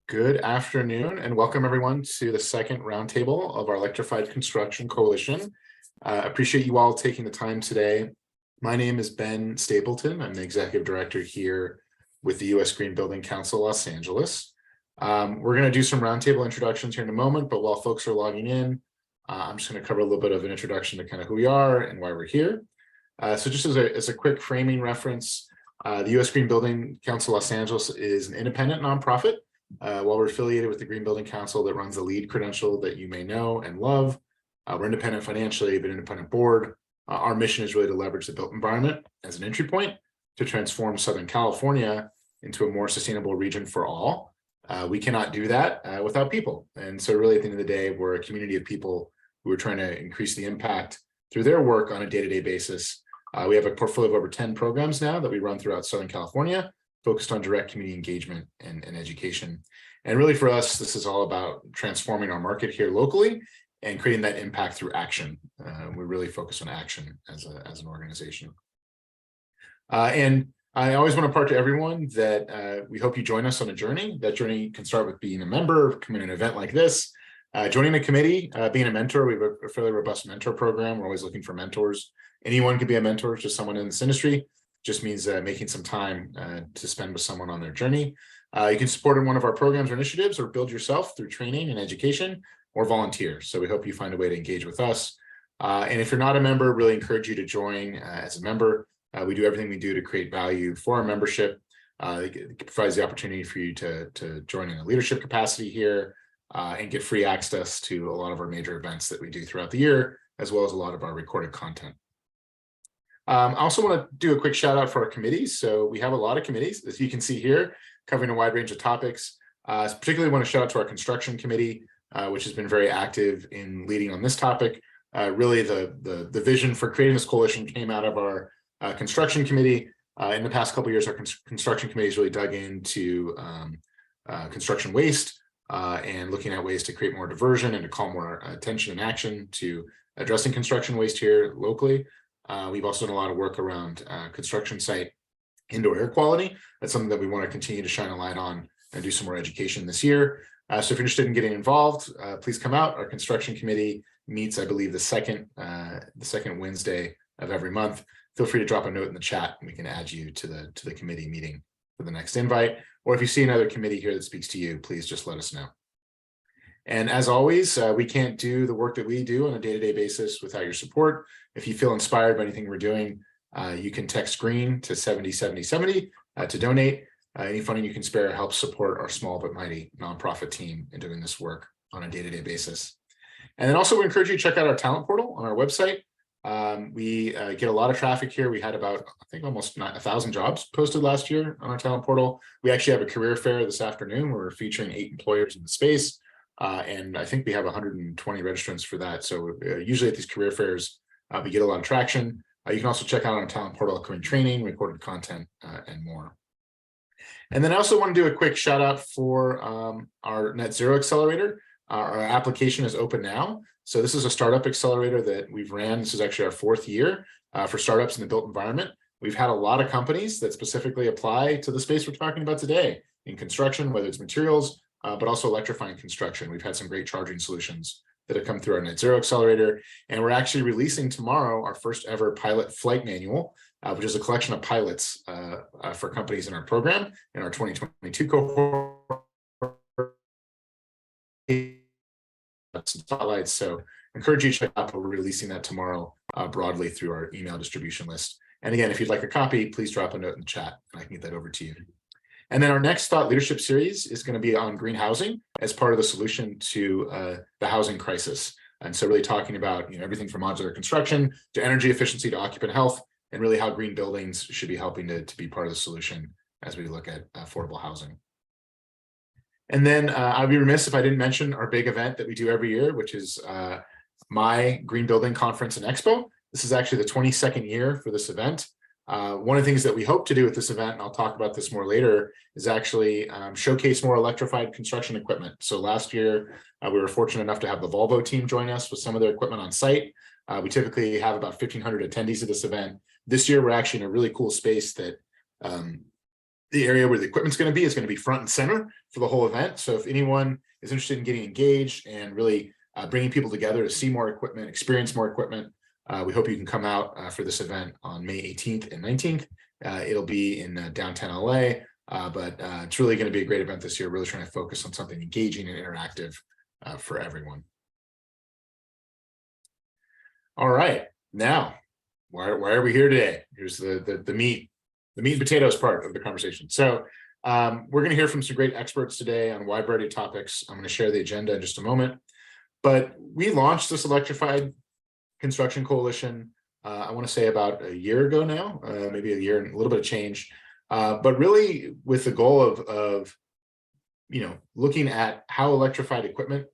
Good afternoon and welcome everyone to the second roundtable of our Electrified Construction Coalition. Appreciate you all taking the time today. My name is Ben Stapleton. I'm the Executive Director here with the U.S. Green Building Council, Los Angeles. We're going to do some roundtable introductions here in a moment, but while folks are logging in, I'm just going to cover a little bit of an introduction to kind of who we are and why we're here. So just as a quick framing reference, the U.S. Green Building Council, Los Angeles is an independent nonprofit. While we're affiliated with the Green Building Council that runs the LEED credential that you may know and love, we're independent financially, but independent board. Our mission is really to leverage the built environment as an entry point to transform Southern California into a more sustainable region for all. We cannot do that without people. And so really at the end of the day, we're a community of people who are trying to increase the impact through their work on a day-to-day basis. We have a portfolio of over 10 programs now that we run throughout Southern California, focused on direct community engagement and education. And really for us, this is all about transforming our market here locally and creating that impact through action. We really focus on action as an organization. And I always want to impart to everyone that we hope you join us on a journey. That journey can start with being a member, coming to an event like this, joining a committee, being a mentor. We have a fairly robust mentor program. We're always looking for mentors. Anyone can be a mentor to someone in this industry. Just means making some time to spend with someone on their journey. You can support in one of our programs or initiatives or build yourself through training and education or volunteer. So we hope you find a way to engage with us. And if you're not a member, really encourage you to join as a member. We do everything we do to create value for our membership. It provides the opportunity for you to join in a leadership capacity here and get free access to a lot of our major events that we do throughout the year, as well as a lot of our recorded content. I also want to do a quick shout out for our committees. So we have a lot of committees, as you can see here, covering a wide range of topics. Particularly want to shout out to our construction committee, which has been very active in leading on this topic. Really the vision for creating this coalition came out of our construction committee. In the past couple of years, our construction committee has really dug into construction waste and looking at ways to create more diversion and to call more attention and action to addressing construction waste here locally. We've also done a lot of work around construction site indoor air quality. That's something that we want to continue to shine a light on and do some more education this year. So if you're interested in getting involved, please come out. Our construction committee meets, I believe, the second Wednesday of every month. Feel free to drop a note in the chat and we can add you to the committee meeting for the next invite. Or if you see another committee here that speaks to you, please just let us know. And as always, we can't do the work that we do on a day-to-day basis without your support. If you feel inspired by anything we're doing, you can text GREEN to 707070 to donate. Any funding you can spare helps support our small but mighty nonprofit team in doing this work on a day-to-day basis. And then also we encourage you to check out our talent portal on our website. We get a lot of traffic here. We had about, I think, almost 1,000 jobs posted last year on our talent portal. We actually have a career fair this afternoon where we're featuring 8 employers in the space. And I think we have 120 registrants for that. So usually at these career fairs, we get a lot of traction. You can also check out on our talent portal upcoming training, recorded content, and more. And then I also want to do a quick shout out for our Net Zero Accelerator. Our application is open now. So this is a startup accelerator that we've ran. This is actually our 4th year for startups in the built environment. We've had a lot of companies that specifically apply to the space we're talking about today in construction, whether it's materials, but also electrifying construction. We've had some great charging solutions that have come through our Net Zero Accelerator. And we're actually releasing tomorrow our first ever pilot flight manual, which is a collection of pilots for companies in our program in our 2022 cohort. Some spotlights. So encourage you to check out, but we're releasing that tomorrow broadly through our email distribution list. And again, if you'd like a copy, please drop a note in the chat and I can get that over to you. And then our next thought leadership series is going to be on green housing as part of the solution to the housing crisis. And so really talking about everything from modular construction to energy efficiency to occupant health, and really how green buildings should be helping to be part of the solution as we look at affordable housing. And then I'd be remiss if I didn't mention our big event that we do every year, which is my Green Building Conference and Expo. This is actually the 22nd year for this event. One of the things that we hope to do with this event, and I'll talk about this more later, is actually showcase more electrified construction equipment. So last year, we were fortunate enough to have the Volvo team join us with some of their equipment on site. We typically have about 1,500 attendees at this event. This year, we're actually in a really cool space that the area where the equipment's going to be is going to be front and center for the whole event. So if anyone is interested in getting engaged and really bringing people together to see more equipment, experience more equipment, we hope you can come out for this event on May 18th and 19th. It'll be in downtown LA, but it's really going to be a great event this year, really trying to focus on something engaging and interactive for everyone. All right, now, why are we here today? Here's the meat and potatoes part of the conversation. So we're going to hear from some great experts today on a wide variety of topics. I'm going to share the agenda in just a moment. But we launched this Electrified Construction Coalition, I want to say about a year ago now, maybe a year and a little bit of change, but really with the goal of looking at how electrified equipment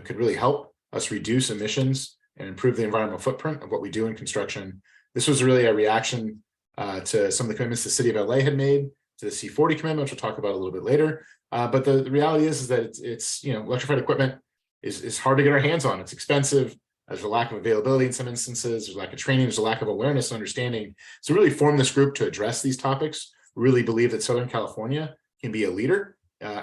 could really help us reduce emissions and improve the environmental footprint of what we do in construction. This was really a reaction to some of the commitments the city of LA had made to the C40 commitment, which we'll talk about a little bit later. But the reality is that it's electrified equipment is hard to get our hands on. It's expensive. There's a lack of availability in some instances. There's a lack of training. There's a lack of awareness and understanding. So really form this group to address these topics. We really believe that Southern California can be a leader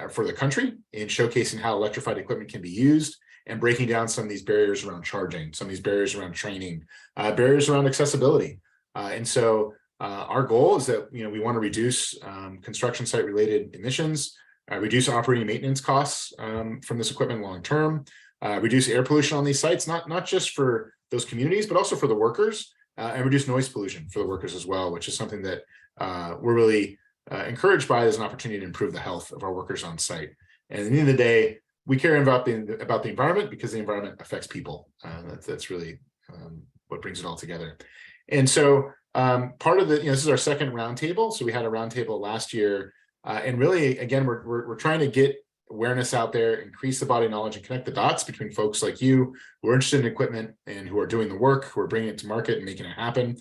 for the country in showcasing how electrified equipment can be used and breaking down some of these barriers around charging, some of these barriers around training, barriers around accessibility. And so our goal is that we want to reduce construction site related emissions, reduce operating maintenance costs from this equipment long term, reduce air pollution on these sites, not just for those communities, but also for the workers, and reduce noise pollution for the workers as well, which is something that we're really encouraged by as an opportunity to improve the health of our workers on site. And at the end of the day, we care about the environment because the environment affects people. That's really what brings it all together. And so part of the, this is our second roundtable. So we had a roundtable last year, and really, again, we're trying to get awareness out there, increase the body knowledge, and connect the dots between folks like you who are interested in equipment and who are doing the work, who are bringing it to market and making it happen.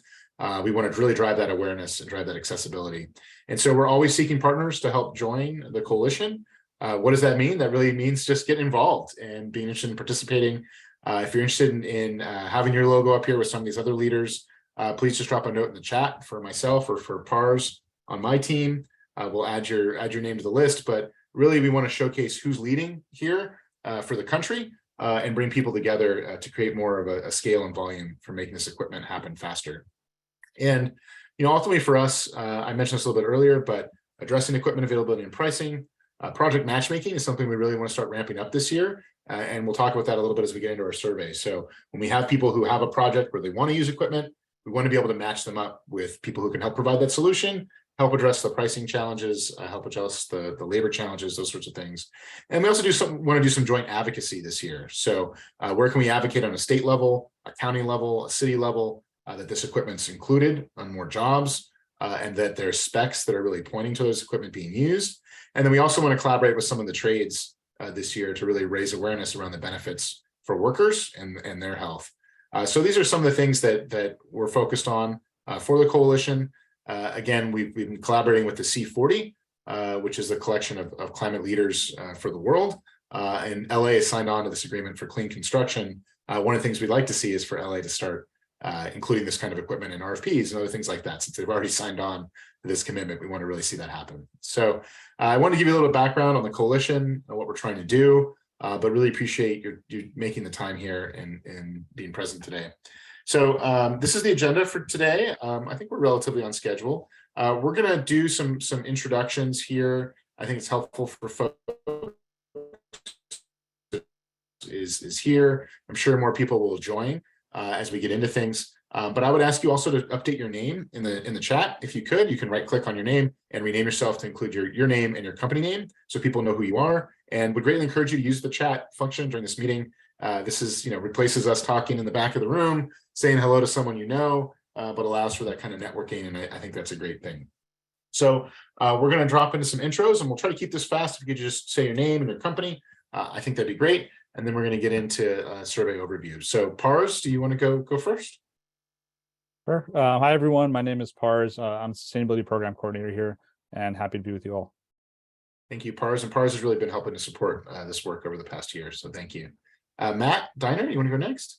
We want to really drive that awareness and drive that accessibility. And so we're always seeking partners to help join the coalition. What does that mean? That really means just get involved and being interested in participating. If you're interested in having your logo up here with some of these other leaders, please just drop a note in the chat for myself or for Pars on my team. We'll add your name to the list, but really we want to showcase who's leading here for the country and bring people together to create more of a scale and volume for making this equipment happen faster. And ultimately for us, I mentioned this a little bit earlier, but addressing equipment availability and pricing, project matchmaking is something we really want to start ramping up this year. And we'll talk about that a little bit as we get into our survey. So when we have people who have a project where they want to use equipment, we want to be able to match them up with people who can help provide that solution, help address the pricing challenges, help address the labor challenges, those sorts of things. And we also want to do some joint advocacy this year. So where can we advocate on a state level, a county level, a city level, that this equipment's included on more jobs, and that there's specs that are really pointing to those equipment being used. And then we also want to collaborate with some of the trades this year to really raise awareness around the benefits for workers and their health. So these are some of the things that we're focused on for the coalition. Again, we've been collaborating with the C40, which is a collection of climate leaders for the world. And LA has signed on to this agreement for clean construction. One of the things we'd like to see is for LA to start including this kind of equipment in RFPs and other things like that. Since they've already signed on to this commitment, we want to really see that happen. So I want to give you a little background on the coalition and what we're trying to do, but really appreciate you making the time here and being present today. So this is the agenda for today. I think we're relatively on schedule. We're going to do some introductions here. I think it's helpful for folks is here. I'm sure more people will join as we get into things. But I would ask you also to update your name in the chat. If you could, you can right click on your name and rename yourself to include your name and your company name so people know who you are, and would greatly encourage you to use the chat function during this meeting. This is, replaces us talking in the back of the room, saying hello to someone but allows for that kind of networking, and I think that's a great thing. So we're going to drop into some intros, and we'll try to keep this fast. If you could just say your name and your company, I think that'd be great. And then we're going to get into survey overview. So Pars, do you want to go first? Sure. Hi, everyone. My name is Pars. I'm Sustainability Program Coordinator here, and happy to be with you all. Thank you, Pars. And Pars has really been helping to support this work over the past year. So thank you. Matt Diner, you want to go next?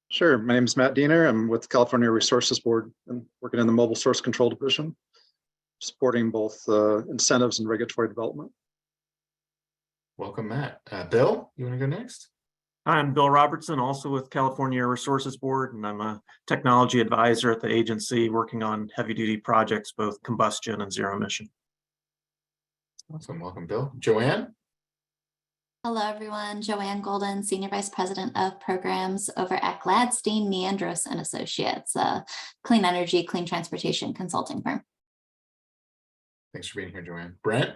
Sure. My name is Matt Diener. I'm with the California Resources Board and working in the Mobile Source Control Division. supporting both incentives and regulatory development. Welcome, Matt. Bill, you want to go next? I'm Bill Robertson, also with California Air Resources Board, and I'm a technology advisor at the agency working on heavy-duty projects, both combustion and zero emission. Awesome. Welcome, Bill. Joanne? Hello, everyone. Joanne Golden, Senior Vice President of Programs over at Gladstein, Neandros and Associates, a clean energy, clean transportation consulting firm. Thanks for being here, Joanne. Brent?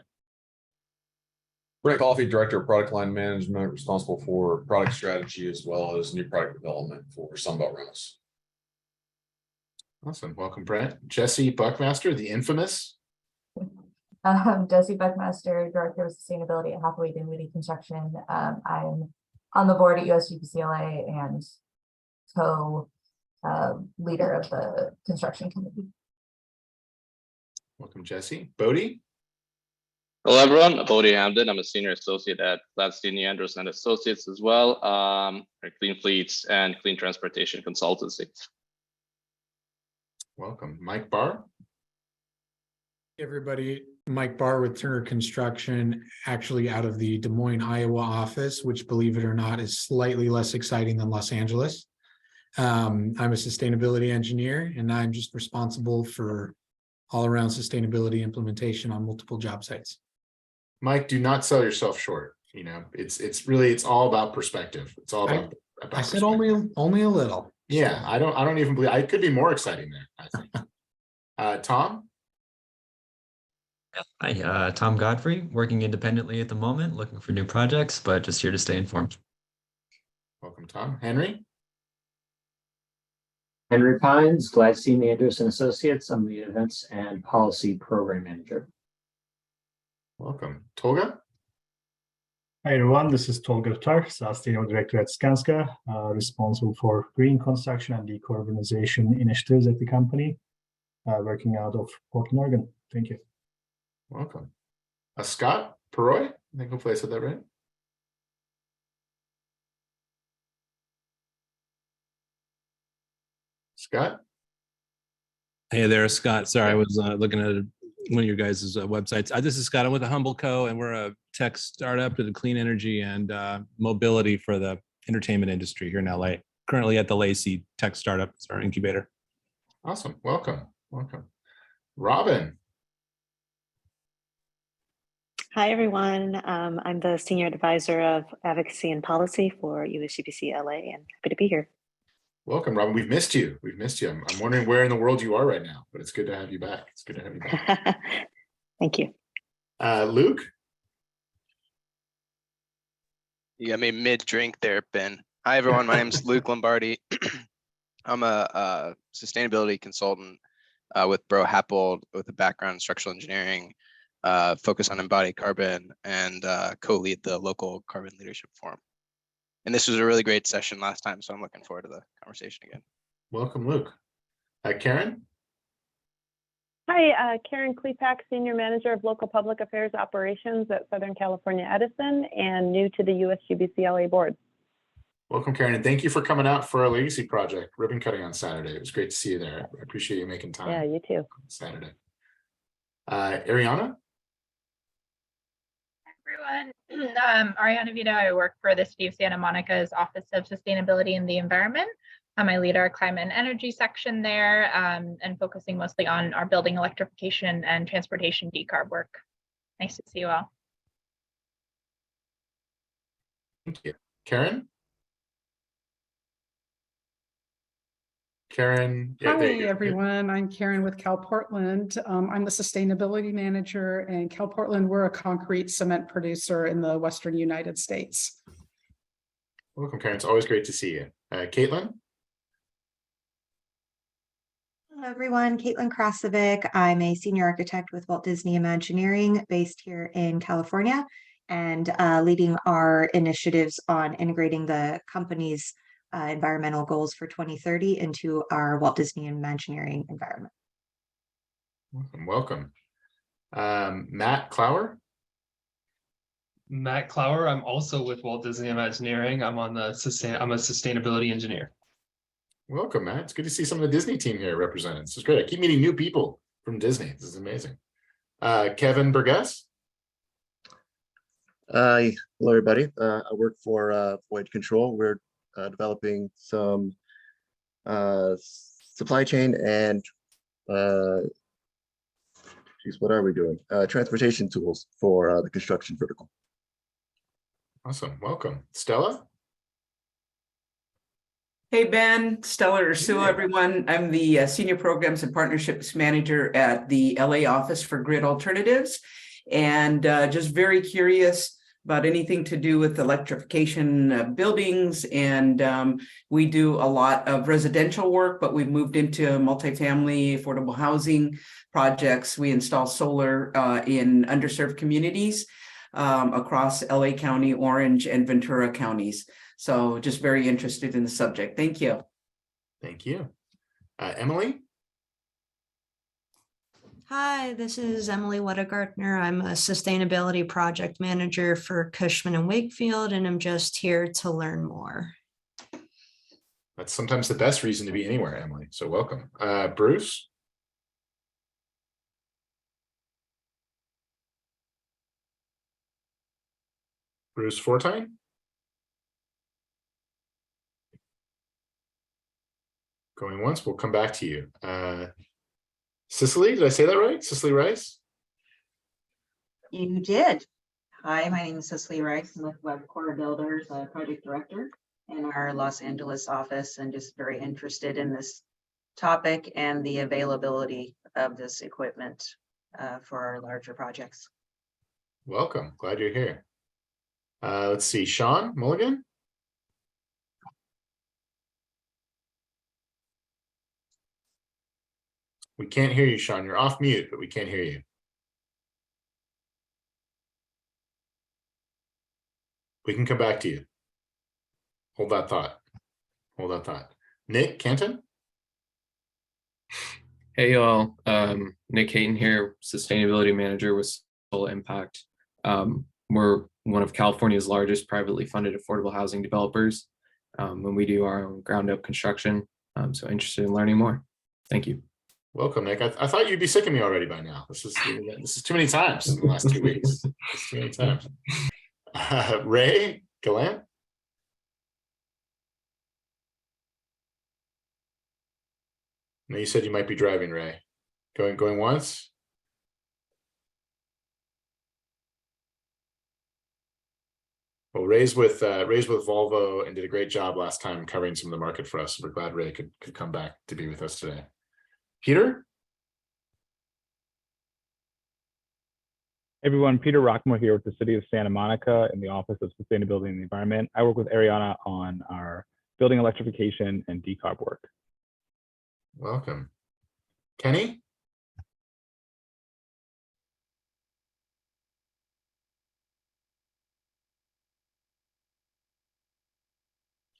Brent Coffey, Director of Product Line Management, responsible for product strategy as well as new product development for Sunbelt Rentals. Awesome. Welcome, Brent. Jesse Buckmaster, the infamous. Jesse Buckmaster, Director of Sustainability at Hathaway Dinwiddie Construction. I'm on the board at USGPCLA and co-leader of the construction committee. Welcome, Jesse. Bodie? Hello, everyone. I'm Bodie Hamden. I'm a senior associate at Gladstein, Neandros and Associates as well, clean fleets and clean transportation consultancy. Welcome. Mike Barr? Hey everybody, Mike Barr with Turner Construction, actually out of the Des Moines, Iowa office, which, believe it or not, is slightly less exciting than Los Angeles. I'm a sustainability engineer, and I'm just responsible for all around sustainability implementation on multiple job sites. Mike, do not sell yourself short. You know, it's all about perspective. It's all about I said only a little. Yeah, I don't even believe I could be more exciting there, I think. Tom? Hi, Tom Godfrey, working independently at the moment, looking for new projects, but just here to stay informed. Welcome, Tom. Henry? Henry Pines, Gladstein, Neandros and Associates. I'm the Events and Policy Program Manager. Welcome. Tolga? Hi everyone, this is Tolga Tar, Senior Director at Skanska, responsible for green construction and decarbonization initiatives at the company, working out of Portland, Oregon. Thank you. Welcome. Scott Peroy? I think hopefully I said that right. Scott? Hey there, Scott. Sorry, I was looking at one of your guys' websites. This is Scott. I'm with the Humble Co., and we're a tech startup to the clean energy and mobility for the entertainment industry here in LA. Currently at the Lacey Tech Startup, it's our incubator. Awesome. Welcome. Welcome. Robin? Hi, everyone. I'm the Senior Advisor of Advocacy and Policy for USGPC LA, and happy to be here. Welcome, Robin. We've missed you. We've missed you. I'm wondering where in the world you are right now, but it's good to have you back. It's good to have you back. Thank you. Luke? You got me mid-drink there, Ben. Hi, everyone. My name is Luke Lombardi. I'm a sustainability consultant with Bro Happold with a background in structural engineering, focus on embodied carbon, and co-lead the local carbon leadership forum. And this was a really great session last time, so I'm looking forward to the conversation again. Welcome, Luke. Karen? Hi, Karen Klepak, Senior Manager of Local Public Affairs Operations at Southern California Edison and new to the USGBC-LA board. Welcome, Karen, and thank you for coming out for our legacy project, ribbon cutting on Saturday. It was great to see you there. I appreciate you making time. Yeah, you too. Saturday. Ariana? Everyone, Ariana Vita. I work for the City of Santa Monica's Office of Sustainability and the Environment. I lead our climate and energy section there and focusing mostly on our building electrification and transportation decarb work. Nice to see you all. Thank you. Karen? Karen. Yeah, hi, everyone. I'm Karen with Cal Portland. I'm the sustainability manager, and Cal Portland, we're a concrete cement producer in the Western United States. Welcome, Karen. It's always great to see you. Caitlin? Hello, everyone. Caitlin Krasovic. I'm a senior architect with Walt Disney Imagineering based here in California and leading our initiatives on integrating the company's environmental goals for 2030 into our Walt Disney Imagineering environment. Welcome. Matt Clower? Matt Clower. I'm also with Walt Disney Imagineering. I'm a sustainability engineer. Welcome, Matt. It's good to see some of the Disney team here represented. This is great. I keep meeting new people from Disney. This is amazing. Kevin Burgess. Hello, everybody. I work for Void Control. We're developing some supply chain and what are we doing? Transportation tools for the construction vertical. Awesome. Welcome. Stella. Hey, Ben, Stella Ursula, everyone. I'm the Senior Programs and Partnerships Manager at the LA Office for Grid Alternatives. And just very curious about anything to do with electrification of buildings. And we do a lot of residential work, but we've moved into multifamily affordable housing projects. We install solar in underserved communities across LA County, Orange, and Ventura counties. So just very interested in the subject. Thank you. Thank you. Emily? Hi, this is Emily Wettergartner. I'm a sustainability project manager for Cushman and Wakefield, and I'm just here to learn more. That's sometimes the best reason to be anywhere, Emily. So welcome. Bruce? Bruce Fortine? Going once, we'll come back to you. Cicely, did I say that right? Cicely Rice? You did. Hi, my name is Cicely Rice. I'm with WebCore Builders, project director in our Los Angeles office, and just very interested in this topic and the availability of this equipment for our larger projects. Welcome. Glad you're here. Let's see. Sean Mulligan? We can't hear you, Sean. You're off mute, but we can't hear you. We can come back to you. Hold that thought. Hold that thought. Nick Canton? Hey, y'all. Nick Hayton here, Sustainability Manager with Soul Impact. We're one of California's largest privately funded affordable housing developers, and we do our own ground up construction. So interested in learning more. Thank you. Welcome, Nick. I thought you'd be sick of me already by now. This is too many times in the last 2 weeks. It's too many times. Ray Gallant? No, you said you might be driving, Ray. Going once? Well, Ray's with Volvo and did a great job last time covering some of the market for us. We're glad Ray could come back to be with us today. Peter? Hey everyone, Peter Rockmore here with the City of Santa Monica in the Office of Sustainability and the Environment. I work with Ariana on our building electrification and decarb work. Welcome. Kenny?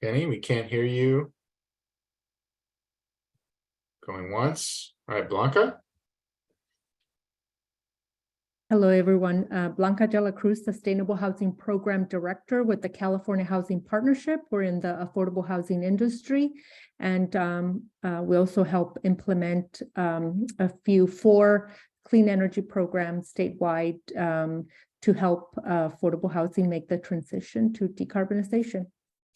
Kenny, we can't hear you. Going once. All right, Blanca? Hello, everyone. Blanca de la Cruz, Sustainable Housing Program Director with the California Housing Partnership. We're in the affordable housing industry, and we also help implement four clean energy programs statewide to help affordable housing make the transition to decarbonization.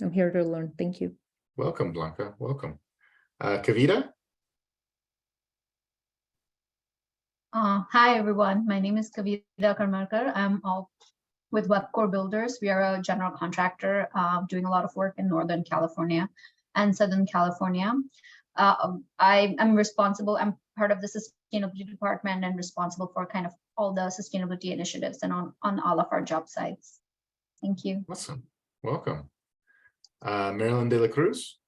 I'm here to learn. Thank you. Welcome, Blanca. Welcome. Kavita? Hi, everyone. My name is Kavita Karmarkar. I'm with WebCore Builders. We are a general contractor doing a lot of work in Northern California and Southern California. I'm part of the sustainability department and responsible for kind of all the sustainability initiatives and on all of our job sites. Thank you. Awesome. Welcome. Marilyn De La Cruz?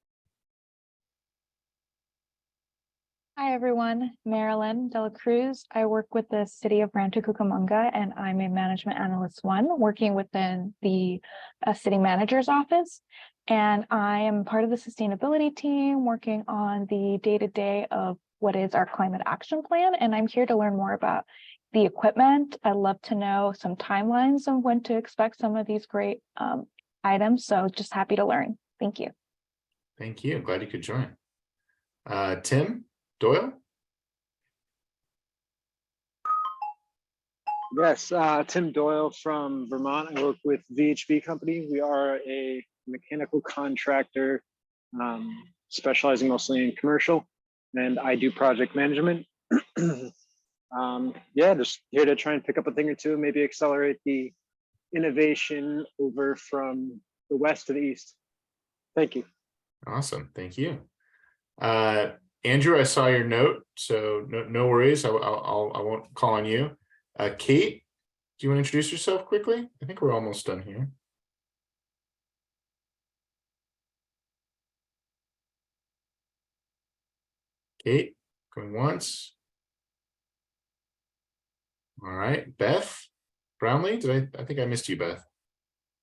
Hi, everyone. Marilyn De La Cruz. I work with the City of Rancho Cucamonga, and I'm a Management Analyst 1 working within the City Manager's Office. And I am part of the sustainability team working on the day-to-day of what is our climate action plan. And I'm here to learn more about the equipment. I'd love to know some timelines of when to expect some of these great items. So just happy to learn. Thank you. Thank you. Glad you could join. Tim Doyle? Yes, Tim Doyle from Vermont. I work with VHB Company. We are a mechanical contractor specializing mostly in commercial, and I do project management. Yeah, just here to try and pick up a thing or two, maybe accelerate the innovation over from the west to the east. Thank you. Awesome, thank you. Andrew, I saw your note, so no worries. I won't call on you. Kate, do you want to introduce yourself quickly? I think we're almost done here. Kate, going once. All right, Beth Brownlee, I think I missed you, Beth.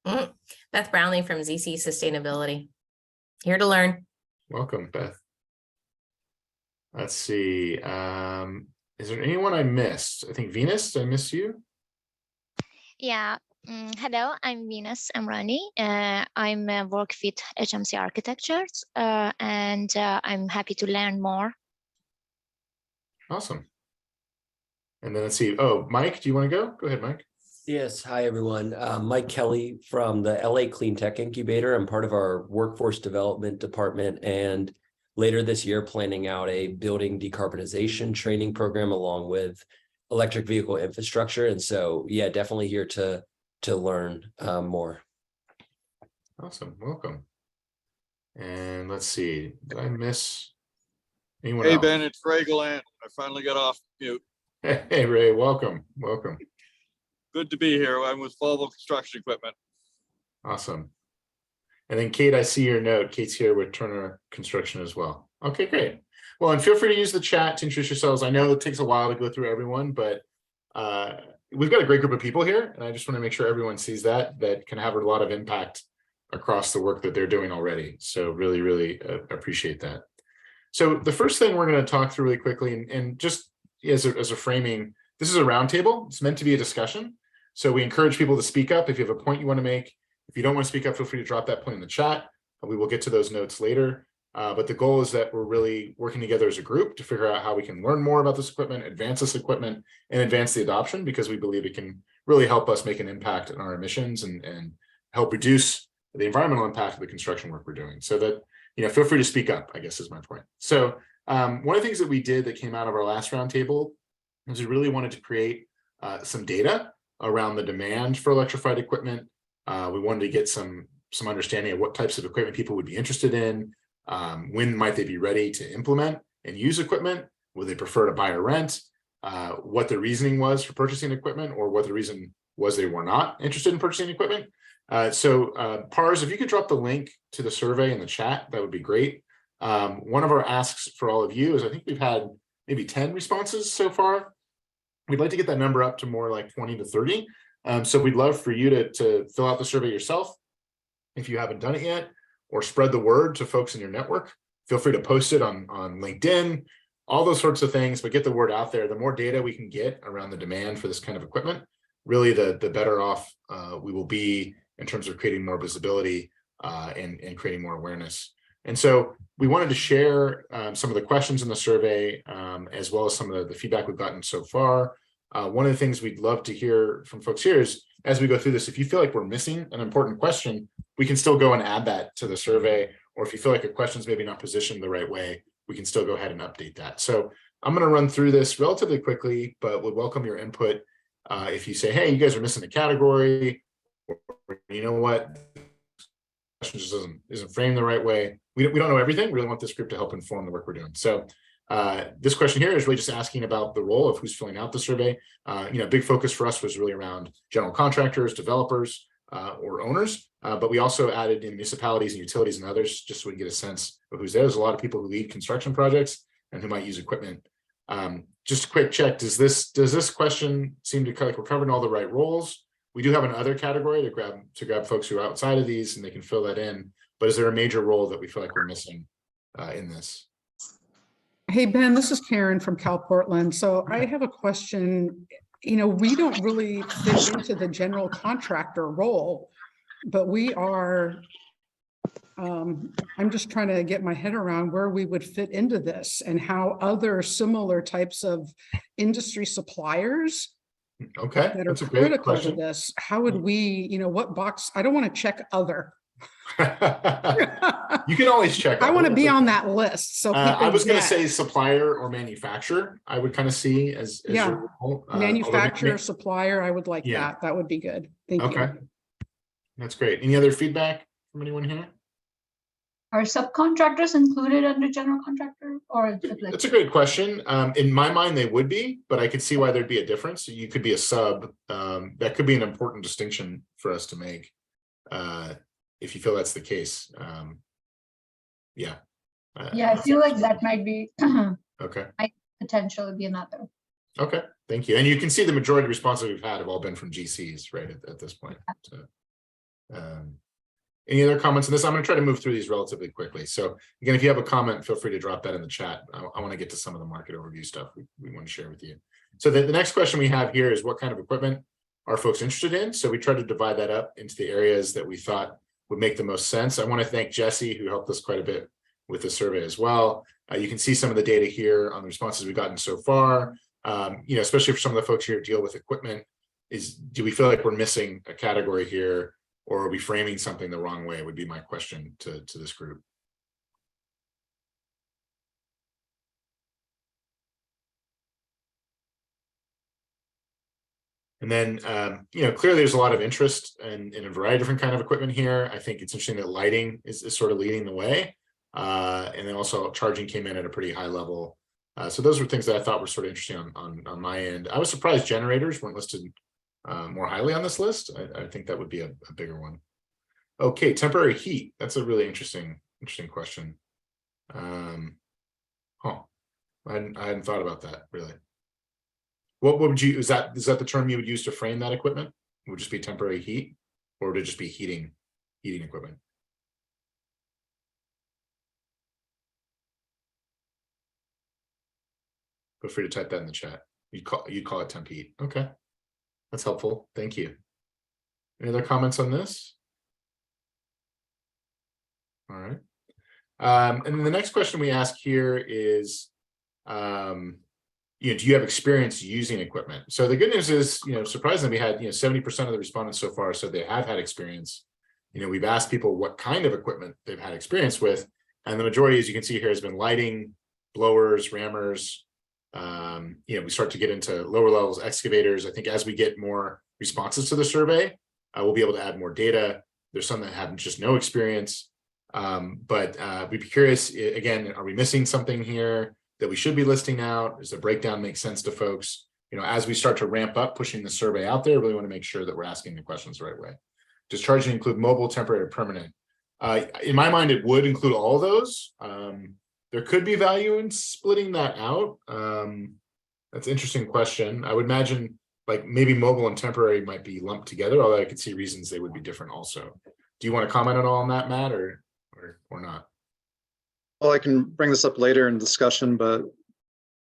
Beth Brownlee from ZC Sustainability. Here to learn. Welcome, Beth. Let's see. Is there anyone I missed? I think Venus, did I miss you? Yeah. Hello, I'm Venus Amrani. I'm work with HMC Architectures, and I'm happy to learn more. Awesome. And then let's see. Oh, Mike, do you want to go? Go ahead, Mike. Yes, hi everyone. Mike Kelly from the LA Clean Tech Incubator. I'm part of our workforce development department, and later this year planning out a building decarbonization training program along with electric vehicle infrastructure. And so, yeah, definitely here to learn more. Awesome, welcome. And let's see, did I miss anyone Hey, else? Ben, it's Ray Gallant. I finally got off mute. Hey, Ray, welcome. Good to be here. I'm with Volvo Construction Equipment. Awesome. And then Kate, I see your note. Kate's here with Turner Construction as well. Okay, great. Well, and feel free to use the chat to introduce yourselves. I know it takes a while to go through everyone, but we've got a great group of people here, and I just want to make sure everyone sees that can have a lot of impact across the work that they're doing already. So really, really appreciate that. So the first thing we're going to talk through really quickly, and just as a framing, this is a roundtable. It's meant to be a discussion. So we encourage people to speak up if you have a point you want to make. If you don't want to speak up, feel free to drop that point in the chat. We will get to those notes later. But the goal is that we're really working together as a group to figure out how we can learn more about this equipment, advance this equipment, and advance the adoption, because we believe it can really help us make an impact in our emissions and help reduce the environmental impact of the construction work we're doing. So that, feel free to speak up, I guess is my point. So one of the things that we did that came out of our last roundtable is we really wanted to create some data around the demand for electrified equipment. We wanted to get some understanding of what types of equipment people would be interested in. When might they be ready to implement and use equipment? Would they prefer to buy or rent? What the reasoning was for purchasing equipment, or what the reason was they were not interested in purchasing equipment. Pars, if you could drop the link to the survey in the chat, that would be great. One of our asks for all of you is, I think we've had maybe 10 responses so far. We'd like to get that number up to more like 20 to 30. So we'd love for you to fill out the survey yourself if you haven't done it yet, or spread the word to folks in your network. Feel free to post it on LinkedIn, all those sorts of things, but get the word out there. The more data we can get around the demand for this kind of equipment, really the better off we will be in terms of creating more visibility and creating more awareness. And so we wanted to share some of the questions in the survey, as well as some of the feedback we've gotten so far. One of the things we'd love to hear from folks here is, as we go through this, if you feel like we're missing an important question, we can still go and add that to the survey. Or if you feel like a question's maybe not positioned the right way, we can still go ahead and update that. So I'm going to run through this relatively quickly, but would welcome your input. If you say, hey, you guys are missing a category, or you know what, question just isn't framed the right way. We don't know everything. We really want this group to help inform the work we're doing. So this question here is really just asking about the role of who's filling out the survey. Big focus for us was really around general contractors, developers, or owners, but we also added in municipalities and utilities and others, just so we can get a sense of who's there. There's a lot of people who lead construction projects and who might use equipment. Just a quick check, does this question seem to like we're covering all the right roles? We do have another category to grab folks who are outside of these, and they can fill that in. But is there a major role that we feel like we're missing in this? Hey, Ben, this is Karen from Cal Portland. So I have a question. We don't really fit into the general contractor role, but we are, I'm just trying to get my head around where we would fit into this and how other similar types of industry suppliers Okay, that are that's a great critical to question. this. How would we, what box? I don't want to check other. You can always check. I want to other, be that's on okay. that list. So I was going to get- say supplier or manufacturer. I would kind of see as yeah, your role. manufacturer, supplier. I would like Yeah. that. That would be good. Thank you. Okay, that's great. Any other feedback from anyone here? Are subcontractors included under general contractor or? That's a great question. In my mind, they would be, but I could see why there'd be a difference. You could be a sub. That could be an important distinction for us to make. If you feel that's the case. Yeah. Yeah, I feel like that might be. Okay. Might potentially be another. Okay, thank you. And you can see the majority of responses we've had have all been from GCs, right, at this point. So, any other comments on this? I'm going to try to move through these relatively quickly. So again, if you have a comment, feel free to drop that in the chat. I want to get to some of the market overview stuff we want to share with you. So the next question we have here is what kind of equipment are folks interested in? So we tried to divide that up into the areas that we thought would make the most sense. I want to thank Jesse, who helped us quite a bit with the survey as well. You can see some of the data here on the responses we've gotten so far. Especially for some of the folks here who deal with equipment, do we feel like we're missing a category here, or are we framing something the wrong way? Would be my question to this group. And then, clearly there's a lot of interest in a variety of different kind of equipment here. I think it's interesting that lighting is sort of leading the way. And then also charging came in at a pretty high level. So those were things that I thought were sort of interesting on my end. I was surprised generators weren't listed more highly on this list. I think that would be a bigger one. Okay, temporary heat. That's a really interesting question. I hadn't thought about that really. What would you, is that the term you would use to frame that equipment? It would just be temporary heat, or would it just be heating equipment? Feel free to type that in the chat. You'd call it temp heat. Okay, that's helpful. Thank you. Any other comments on this? All right. And then the next question we ask here is, do you have experience using equipment? So the good news is, surprisingly, we had 70% of the respondents so far said they have had experience. We've asked people what kind of equipment they've had experience with, and the majority, as you can see here, has been lighting, blowers, rammers. We start to get into lower levels, excavators. I think as we get more responses to the survey, we'll be able to add more data. There's some that have just no experience. But we'd be curious, again, are we missing something here that we should be listing out? Does the breakdown make sense to folks? As we start to ramp up pushing the survey out there, really want to make sure that we're asking the questions the right way. Does charging include mobile, temporary, or permanent? In my mind, it would include all of those. There could be value in splitting that out. That's an interesting question. I would imagine like maybe mobile and temporary might be lumped together, although I could see reasons they would be different also. Do you want to comment at all on that, Matt, or not? Well, I can bring this up later in discussion, but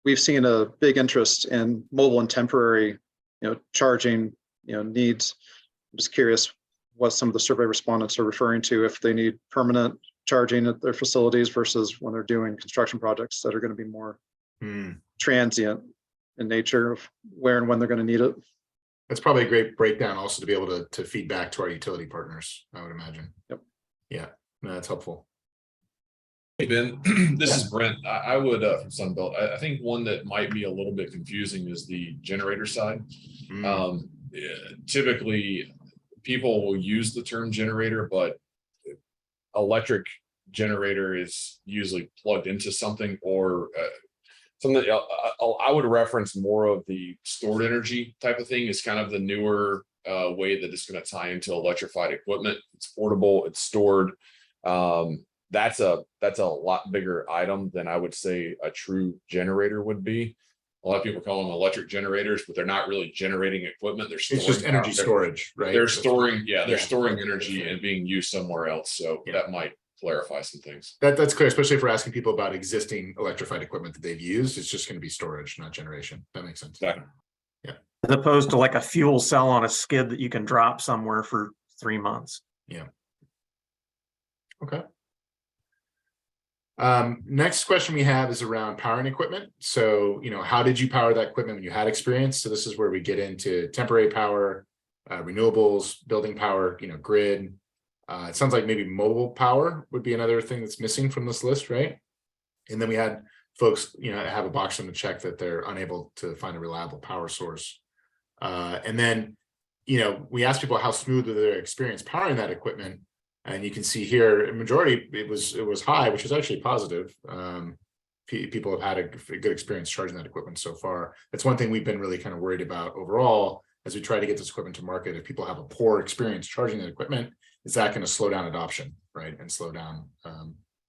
we've seen a big interest in mobile and temporary, charging, needs. I'm just curious what some of the survey respondents are referring to, if they need permanent charging at their facilities versus when they're doing construction projects that are going to be more transient in nature of where and when they're going to need it. That's probably a great breakdown also to be able to feed back to our utility partners, I would imagine. Yep. Yeah, no, that's helpful. Hey, Ben, this is Brent. I would, from Sunbelt, I think one that might be a little bit confusing is the generator side. Typically, people will use the term generator, but electric generator is usually plugged into something or something. I would reference more of the stored energy type of thing is kind of the newer way that it's going to tie into electrified equipment. It's portable, it's stored. That's a lot bigger item than I would say a true generator would be. A lot of people call them electric generators, but they're not really generating equipment. They're storing, it's just energy storage, right? They're storing, they're storing energy and being used somewhere else. So that might clarify some things. That's clear, especially if we're asking people about existing electrified equipment that they've used. It's just going to be storage, not generation. That makes sense. Exactly. Yeah. As opposed to like a fuel cell on a skid that you can drop somewhere for 3 months. Yeah. Okay. Next question we have is around powering equipment. So, how did you power that equipment when you had experience? So this is where we get into temporary power, renewables, building power, grid. It sounds like maybe mobile power would be another thing that's missing from this list, right? And then we had folks, have a box on the check that they're unable to find a reliable power source. And then, we asked people how smooth was their experience powering that equipment. And you can see here, a majority, it was high, which is actually positive. People have had a good experience charging that equipment so far. That's one thing we've been really kind of worried about overall as we try to get this equipment to market. If people have a poor experience charging that equipment, is that going to slow down adoption, right? And slow down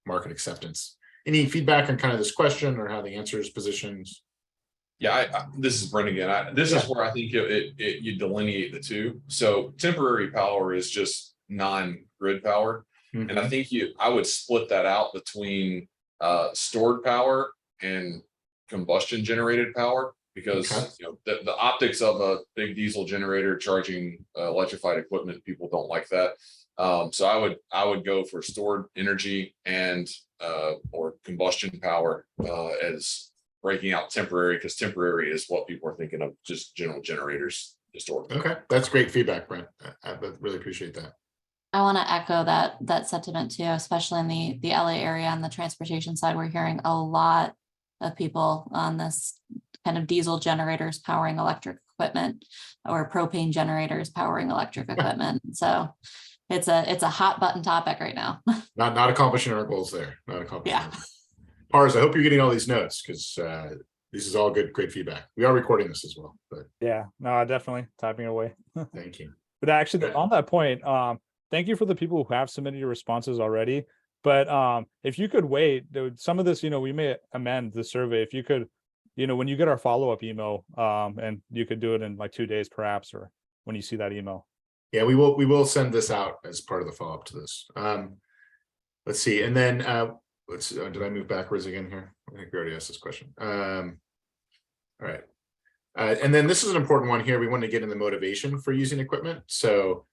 market acceptance. Any feedback on kind of this question or how the answer is positioned? Yeah, this is Brent again. This is where I think you delineate the two. So temporary power is just non-grid power. And I think I would split that out between stored power and combustion generated power, because the optics of a big diesel generator charging electrified equipment, people don't like that. So I would go for stored energy and or combustion power as breaking out temporary, because temporary is what people are thinking of, just general generators historically. Okay, that's great feedback, Brent. I really appreciate that. I want to echo that sentiment too, especially in the LA area on the transportation side. We're hearing a lot of people on this kind of diesel generators powering electric equipment, or propane generators powering electric equipment. So it's a hot button topic right now. Not accomplishing our goals there. Not accomplishing. Yeah. Pars, I hope you're getting all these notes, because this is all great feedback. We are recording this as well. But yeah, no, definitely typing away. Thank you. But actually, on that point, thank you for the people who have submitted your responses already. But if you could wait, some of this, we may amend the survey. If you could, when you get our follow-up email, and you could do it in like 2 days, perhaps, or when you see that email. Yeah, we will send this out as part of the follow-up to this. Let's see, and then let's see, did I move backwards again here? I think we already asked this question. All right. And then this is an important one here. We want to get in the motivation for using equipment. So,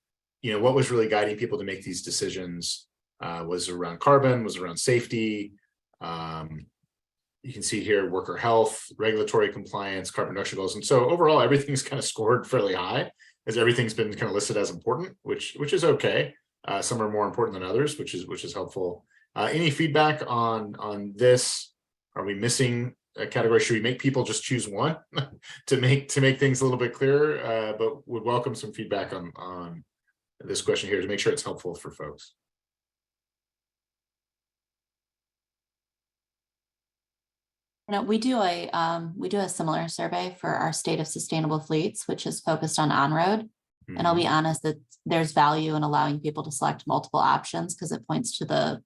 what was really guiding people to make these decisions was around carbon, was around safety. You can see here worker health, regulatory compliance, carbon reduction goals. And so overall, everything's kind of scored fairly high, as everything's been kind of listed as important, which is okay. Some are more important than others, which is helpful. Any feedback on this? Are we missing a category? Should we make people just choose one to make things a little bit clearer? But would welcome some feedback on this question here to make sure it's helpful for folks. We do a similar survey for our state of sustainable fleets, which is focused on on-road. And I'll be honest that there's value in allowing people to select multiple options, because it points to the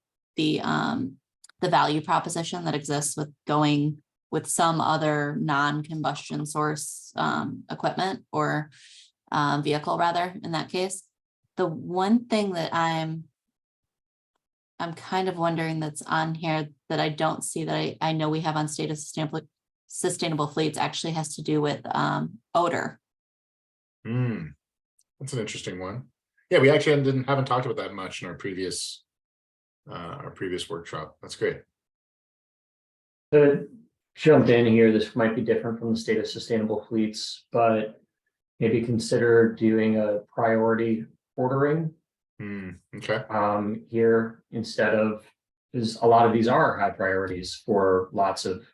value proposition that exists with going with some other non-combustion source equipment or vehicle, rather, in that case. The one thing that I'm kind of wondering that's on here that I don't see that I know we have on state of sustainable fleets actually has to do with odor. That's an interesting one. Yeah, we actually haven't talked about that much in our previous workshop. That's great. To jump in here, this might be different from the state of sustainable fleets, but maybe consider doing a priority ordering. Okay. Here, instead of, because a lot of these are high priorities for lots of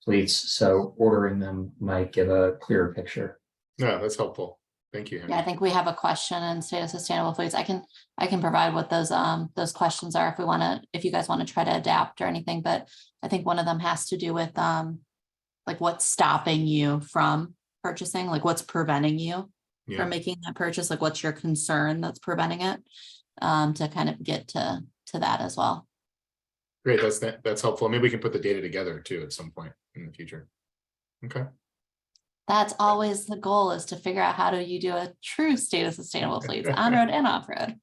fleets, so ordering them might give a clearer picture. Yeah, that's helpful. Thank you, Henry. Yeah, I think we have a question in state of sustainable fleets. I can provide what those questions are if you guys want to try to adapt or anything. But I think one of them has to do with like what's stopping you from purchasing, like what's preventing you from making that purchase, like what's your concern that's preventing it, to kind of get to that as well. Great, that's helpful. Maybe we can put the data together too at some point in the future. Okay. That's always the goal, is to figure out how do you do a true state of sustainable fleets, on-road and off-road.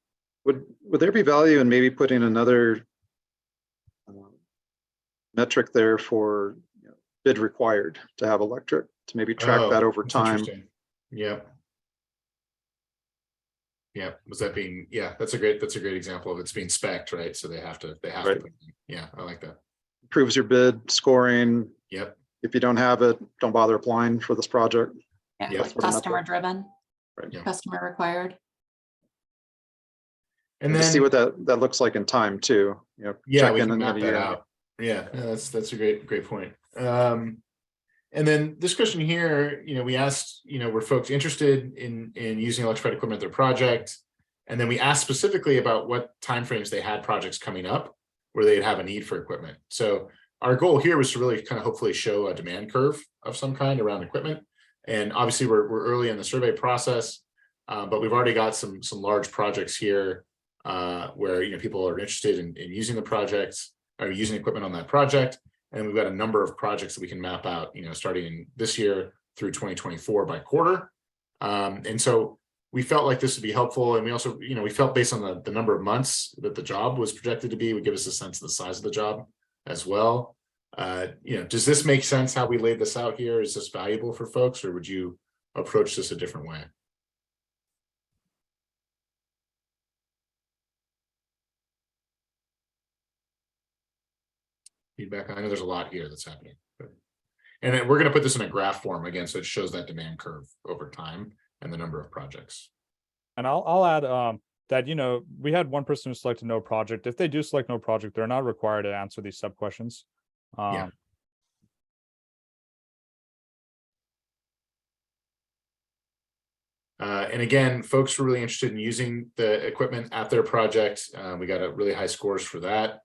Would there be value in maybe putting another metric there for bid required to have electric, to maybe track that over time? Yeah. Yeah, was that being, yeah, that's a great example of it's being spec'd, right? So they have to Right. yeah, I like that. Proves your bid, scoring. Yep. If you don't have it, don't bother applying for this project. Yeah, That's what I meant customer there. driven, Yeah. customer required. And To then see what that looks like in time too, you know, yeah, check we in can the map that year. out. Yeah, that's a great point. And then this question here, we asked, were folks interested in using electrified equipment at their project? And then we asked specifically about what timeframes they had projects coming up where they'd have a need for equipment. So our goal here was to really kind of hopefully show a demand curve of some kind around equipment. And obviously we're early in the survey process, but we've already got some large projects here where people are interested in using the projects or using equipment on that project. And we've got a number of projects that we can map out, starting this year through 2024 by quarter. And so we felt like this would be helpful. And we also, we felt based on the number of months that the job was projected to be, would give us a sense of the size of the job as well. Does this make sense how we laid this out here? Is this valuable for folks, or would you approach this a different way? Feedback. I know there's a lot here that's happening, and then we're going to put this in a graph form again, so it shows that demand curve over time and the number of projects. And I'll add that we had one person who selected no project. If they do select no project, they're not required to answer these sub questions. Yeah. And again, folks were really interested in using the equipment at their project. We got a really high scores for that.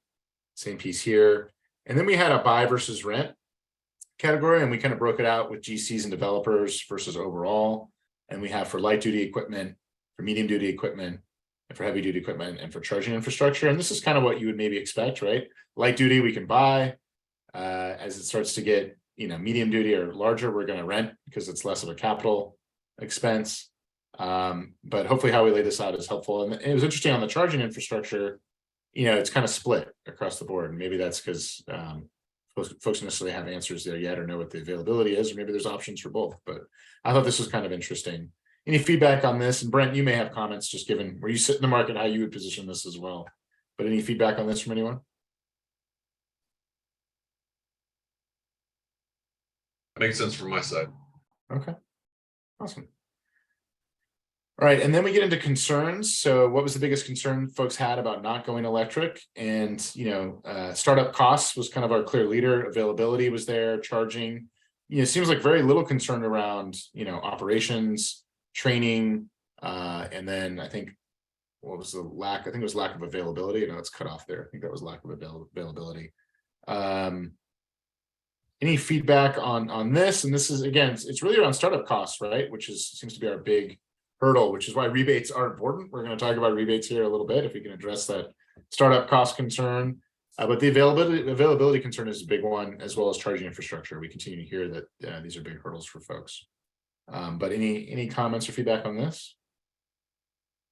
Same piece here. And then we had a buy versus rent category, and we kind of broke it out with GCs and developers versus overall. And we have for light duty equipment, for medium duty equipment, and for heavy duty equipment, and for charging infrastructure. And this is kind of what you would maybe expect, right? Light duty, we can buy. As it starts to get, medium duty or larger, we're going to rent because it's less of a capital expense. But hopefully how we lay this out is helpful. And it was interesting on the charging infrastructure, it's kind of split across the board. And maybe that's because folks necessarily have answers there yet or know what the availability is, or maybe there's options for both. But I thought this was kind of interesting. Any feedback on this? And Brent, you may have comments just given where you sit in the market, how you would position this as well. But any feedback on this from anyone? Makes sense from my side. Okay, awesome. All right, and then we get into concerns. So what was the biggest concern folks had about not going electric? And, startup costs was kind of our clear leader. Availability was there, charging. It seems like very little concern around, operations, training, and then I think, what was the lack? I think it was lack of availability. No, it's cut off there. I think that was lack of availability. Any feedback on this? And this is, again, it's really around startup costs, right? Which seems to be our big hurdle, which is why rebates are important. We're going to talk about rebates here a little bit if we can address that startup cost concern. But the availability concern is a big one, as well as charging infrastructure. We continue to hear that these are big hurdles for folks. But any comments or feedback on this?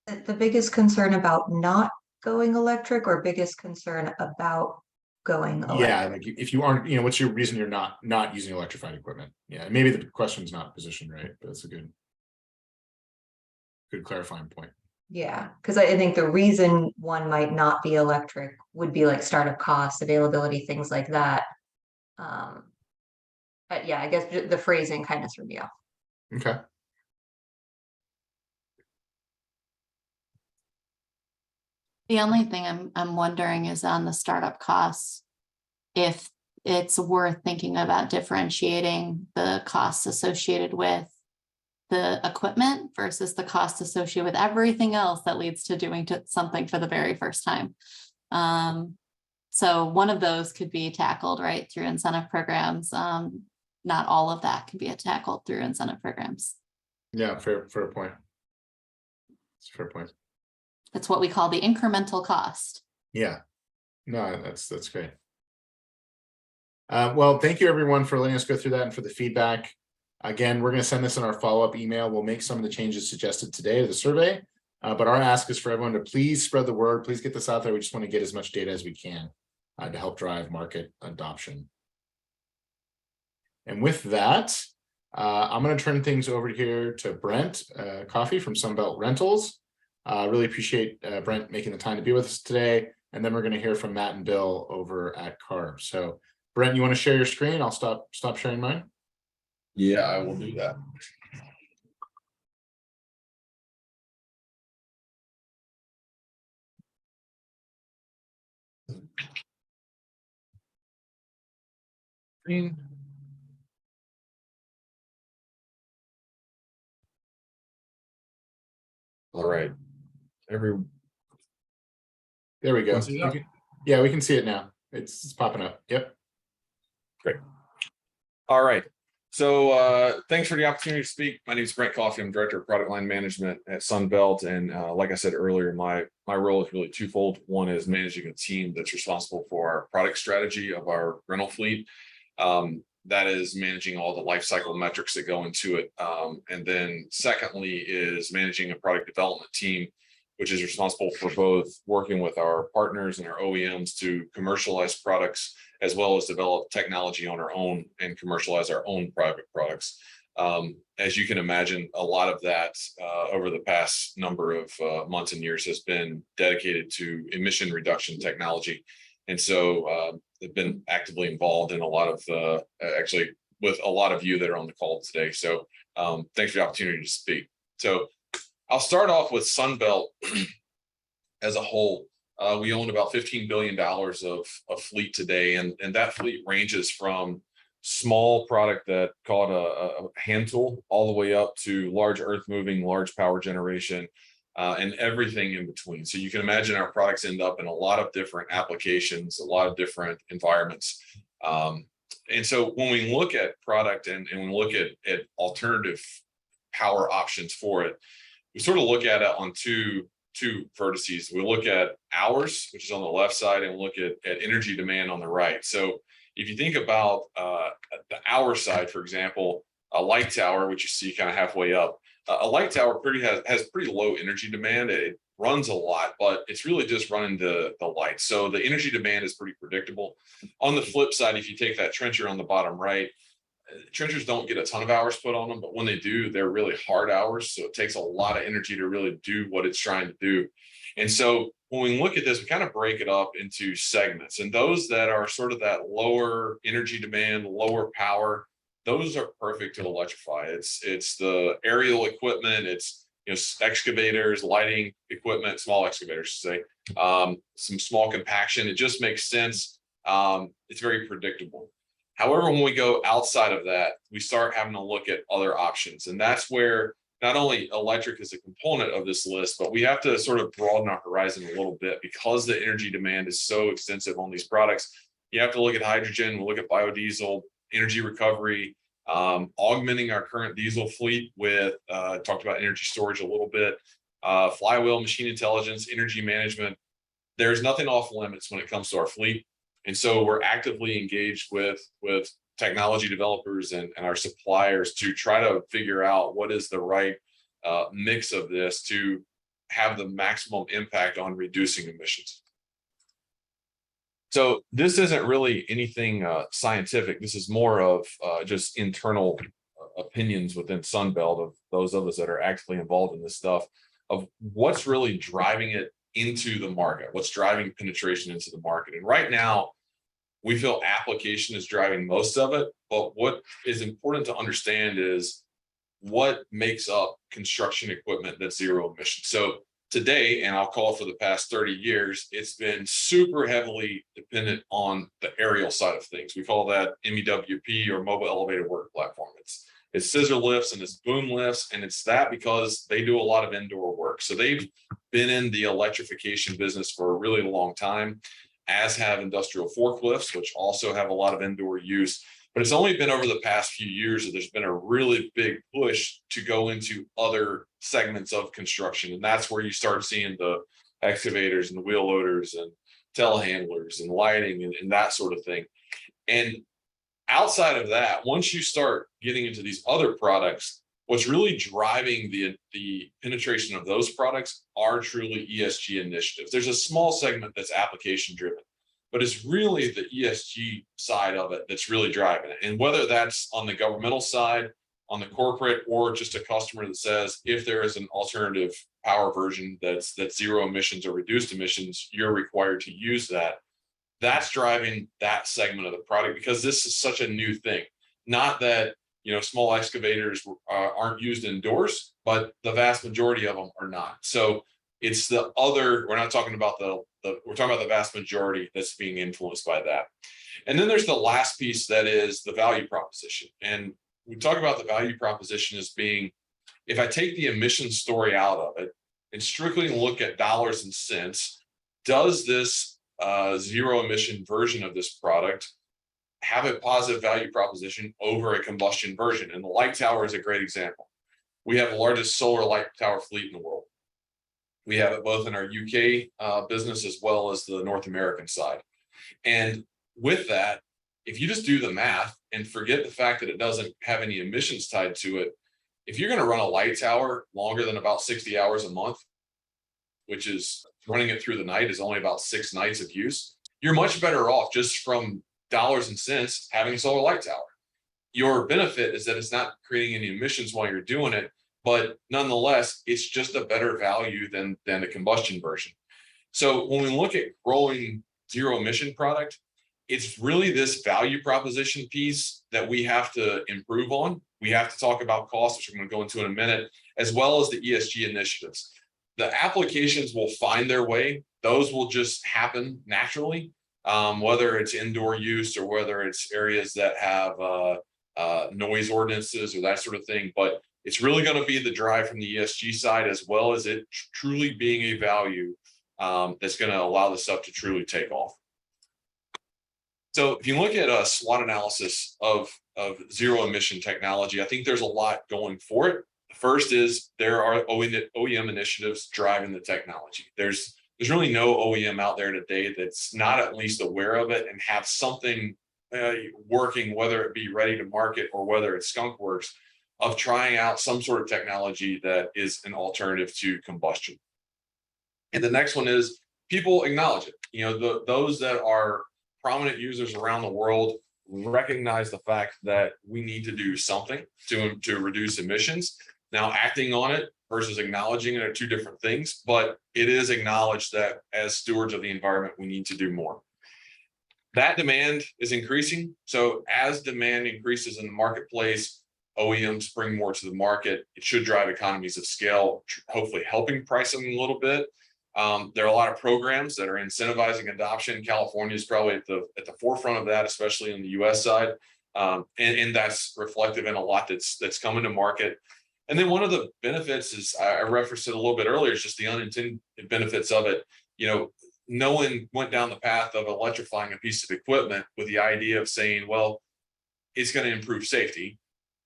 The biggest concern about not going electric, or biggest concern about going electric? Yeah, like if you aren't, what's your reason you're not using electrified equipment? Yeah, maybe the question's not positioned right, but it's a good clarifying point. Yeah, because I think the reason one might not be electric would be like startup costs, availability, things like that. But yeah, I guess the phrasing kind of threw me off. Okay. The only thing I'm wondering is on the startup costs, if it's worth thinking about differentiating the costs associated with the equipment versus the cost associated with everything else that leads to doing something for the very first time. So one of those could be tackled right through incentive programs. Not all of that can be tackled through incentive programs. Yeah, fair point. It's a fair point. That's what we call the incremental cost. Yeah, no, that's great. Well, thank you everyone for letting us go through that and for the feedback. Again, we're going to send this in our follow-up email. We'll make some of the changes suggested today to the survey, but our ask is for everyone to please spread the word. Please get this out there. We just want to get as much data as we can to help drive market adoption. And with that, I'm going to turn things over here to Brent Coffey from Sunbelt Rentals. Really appreciate Brent making the time to be with us today. And then we're going to hear from Matt and Bill over at CARB. So Brent, you want to share your screen? I'll stop sharing mine. Yeah, I will do that. Screen. All right. There we go. See that? Yeah, we can see it now. It's popping up. Yep. Great. All right. So thanks for the opportunity to speak. My name is Brent Coffey. I'm Director of Product Line Management at Sunbelt. And like I said earlier, my role is really twofold. One is managing a team that's responsible for our product strategy of our rental fleet. That is managing all the life cycle metrics that go into it. And then secondly is managing a product development team, which is responsible for both working with our partners and our OEMs to commercialize products, as well as develop technology on our own and commercialize our own private products. As you can imagine, a lot of that over the past number of months and years has been dedicated to emission reduction technology. And so they've been actively involved in a lot of, actually with a lot of you that are on the call today. So thanks for the opportunity to speak. So I'll start off with Sunbelt as a whole. We own about $15 billion of fleet today, and that fleet ranges from small product that called a hand tool all the way up to large earth moving, large power generation, and everything in between. So you can imagine our products end up in a lot of different applications, a lot of different environments. And so when we look at product and we look at alternative power options for it, we sort of look at it on two vertices. We look at hours, which is on the left side, and we look at energy demand on the right. So if you think about the hour side, for example, a light tower, which you see kind of halfway up, a light tower has pretty low energy demand. It runs a lot, but it's really just running the light. So the energy demand is pretty predictable. On the flip side, if you take that trencher on the bottom right, trenchers don't get a ton of hours put on them, but when they do, they're really hard hours. So it takes a lot of energy to really do what it's trying to do. And so when we look at this, we kind of break it up into segments, and those that are sort of that lower energy demand, lower power, those are perfect to electrify. It's the aerial equipment, it's excavators, lighting equipment, small excavators to say, some small compaction. It just makes sense. It's very predictable. However, when we go outside of that, we start having to look at other options. And that's where not only electric is a component of this list, but we have to sort of broaden our horizon a little bit because the energy demand is so extensive on these products. You have to look at hydrogen, look at biodiesel, energy recovery, augmenting our current diesel fleet with, talked about energy storage a little bit, flywheel, machine intelligence, energy management. There's nothing off limits when it comes to our fleet. And so we're actively engaged with technology developers and our suppliers to try to figure out what is the right mix of this to have the maximum impact on reducing emissions. So this isn't really anything scientific. This is more of just internal opinions within Sunbelt of those of us that are actively involved in this stuff, of what's really driving it into the market, what's driving penetration into the market. And right now, we feel application is driving most of it, but what is important to understand is what makes up construction equipment that's zero emission. So today, and I'll call it for the past 30 years, it's been super heavily dependent on the aerial side of things. We call that MEWP, or mobile elevated work platform. It's scissor lifts and it's boom lifts, and it's that because they do a lot of indoor work. So they've been in the electrification business for a really long time, as have industrial forklifts, which also have a lot of indoor use. But it's only been over the past few years that there's been a really big push to go into other segments of construction. And that's where you start seeing the excavators and the wheel loaders and telehandlers and lighting and that sort of thing. And outside of that, once you start getting into these other products, what's really driving the penetration of those products are truly ESG initiatives. There's a small segment that's application driven, but it's really the ESG side of it that's really driving it. And whether that's on the governmental side, on the corporate or just a customer that says, if there is an alternative power version that's zero emissions or reduced emissions, you're required to use that. That's driving that segment of the product, because this is such a new thing. Not that, you know, small excavators aren't used indoors, but the vast majority of them are not. So it's the other, we're not talking about we're talking about the vast majority that's being influenced by that. And then there's the last piece, that is the value proposition. And we talk about the value proposition as being, if I take the emission story out of it and strictly look at dollars and cents, does this zero emission version of this product have a positive value proposition over a combustion version? And the light tower is a great example. We have the largest solar light tower fleet in the world. We have it both in our UK business as well as the North American side. And with that, if you just do the math and forget the fact that it doesn't have any emissions tied to it, if you're going to run a light tower longer than about 60 hours a month, which is running it through the night is only about 6 nights of use, you're much better off just from dollars and cents having a solar light tower. Your benefit is that it's not creating any emissions while you're doing it, but nonetheless, it's just a better value than the combustion version. So when we look at growing zero emission product, it's really this value proposition piece that we have to improve on. We have to talk about cost, which I'm going to go into in a minute, as well as the ESG initiatives. The applications will find their way. Those will just happen naturally, whether it's indoor use or whether it's areas that have noise ordinances or that sort of thing. But it's really going to be the drive from the ESG side, as well as it truly being a value that's going to allow this stuff to truly take off. So if you look at a SWOT analysis of zero emission technology, I think there's a lot going for it. First is there are OEM initiatives driving the technology. There's really no OEM out there today that's not at least aware of it and have something working, whether it be ready to market or whether it's skunk works, of trying out some sort of technology that is an alternative to combustion. And the next one is people acknowledge it. You know, those that are prominent users around the world recognize the fact that we need to do something to reduce emissions. Now, acting on it versus acknowledging it are two different things, but it is acknowledged that as stewards of the environment, we need to do more. That demand is increasing. So as demand increases in the marketplace, OEMs bring more to the market. It should drive economies of scale, hopefully helping pricing a little bit. There are a lot of programs that are incentivizing adoption. California is probably at the forefront of that, especially on the US side. And that's reflective in a lot that's coming to market. And then one of the benefits is, I referenced it a little bit earlier, is just the unintended benefits of it. You know, no one went down the path of electrifying a piece of equipment with the idea of saying, well, it's going to improve safety.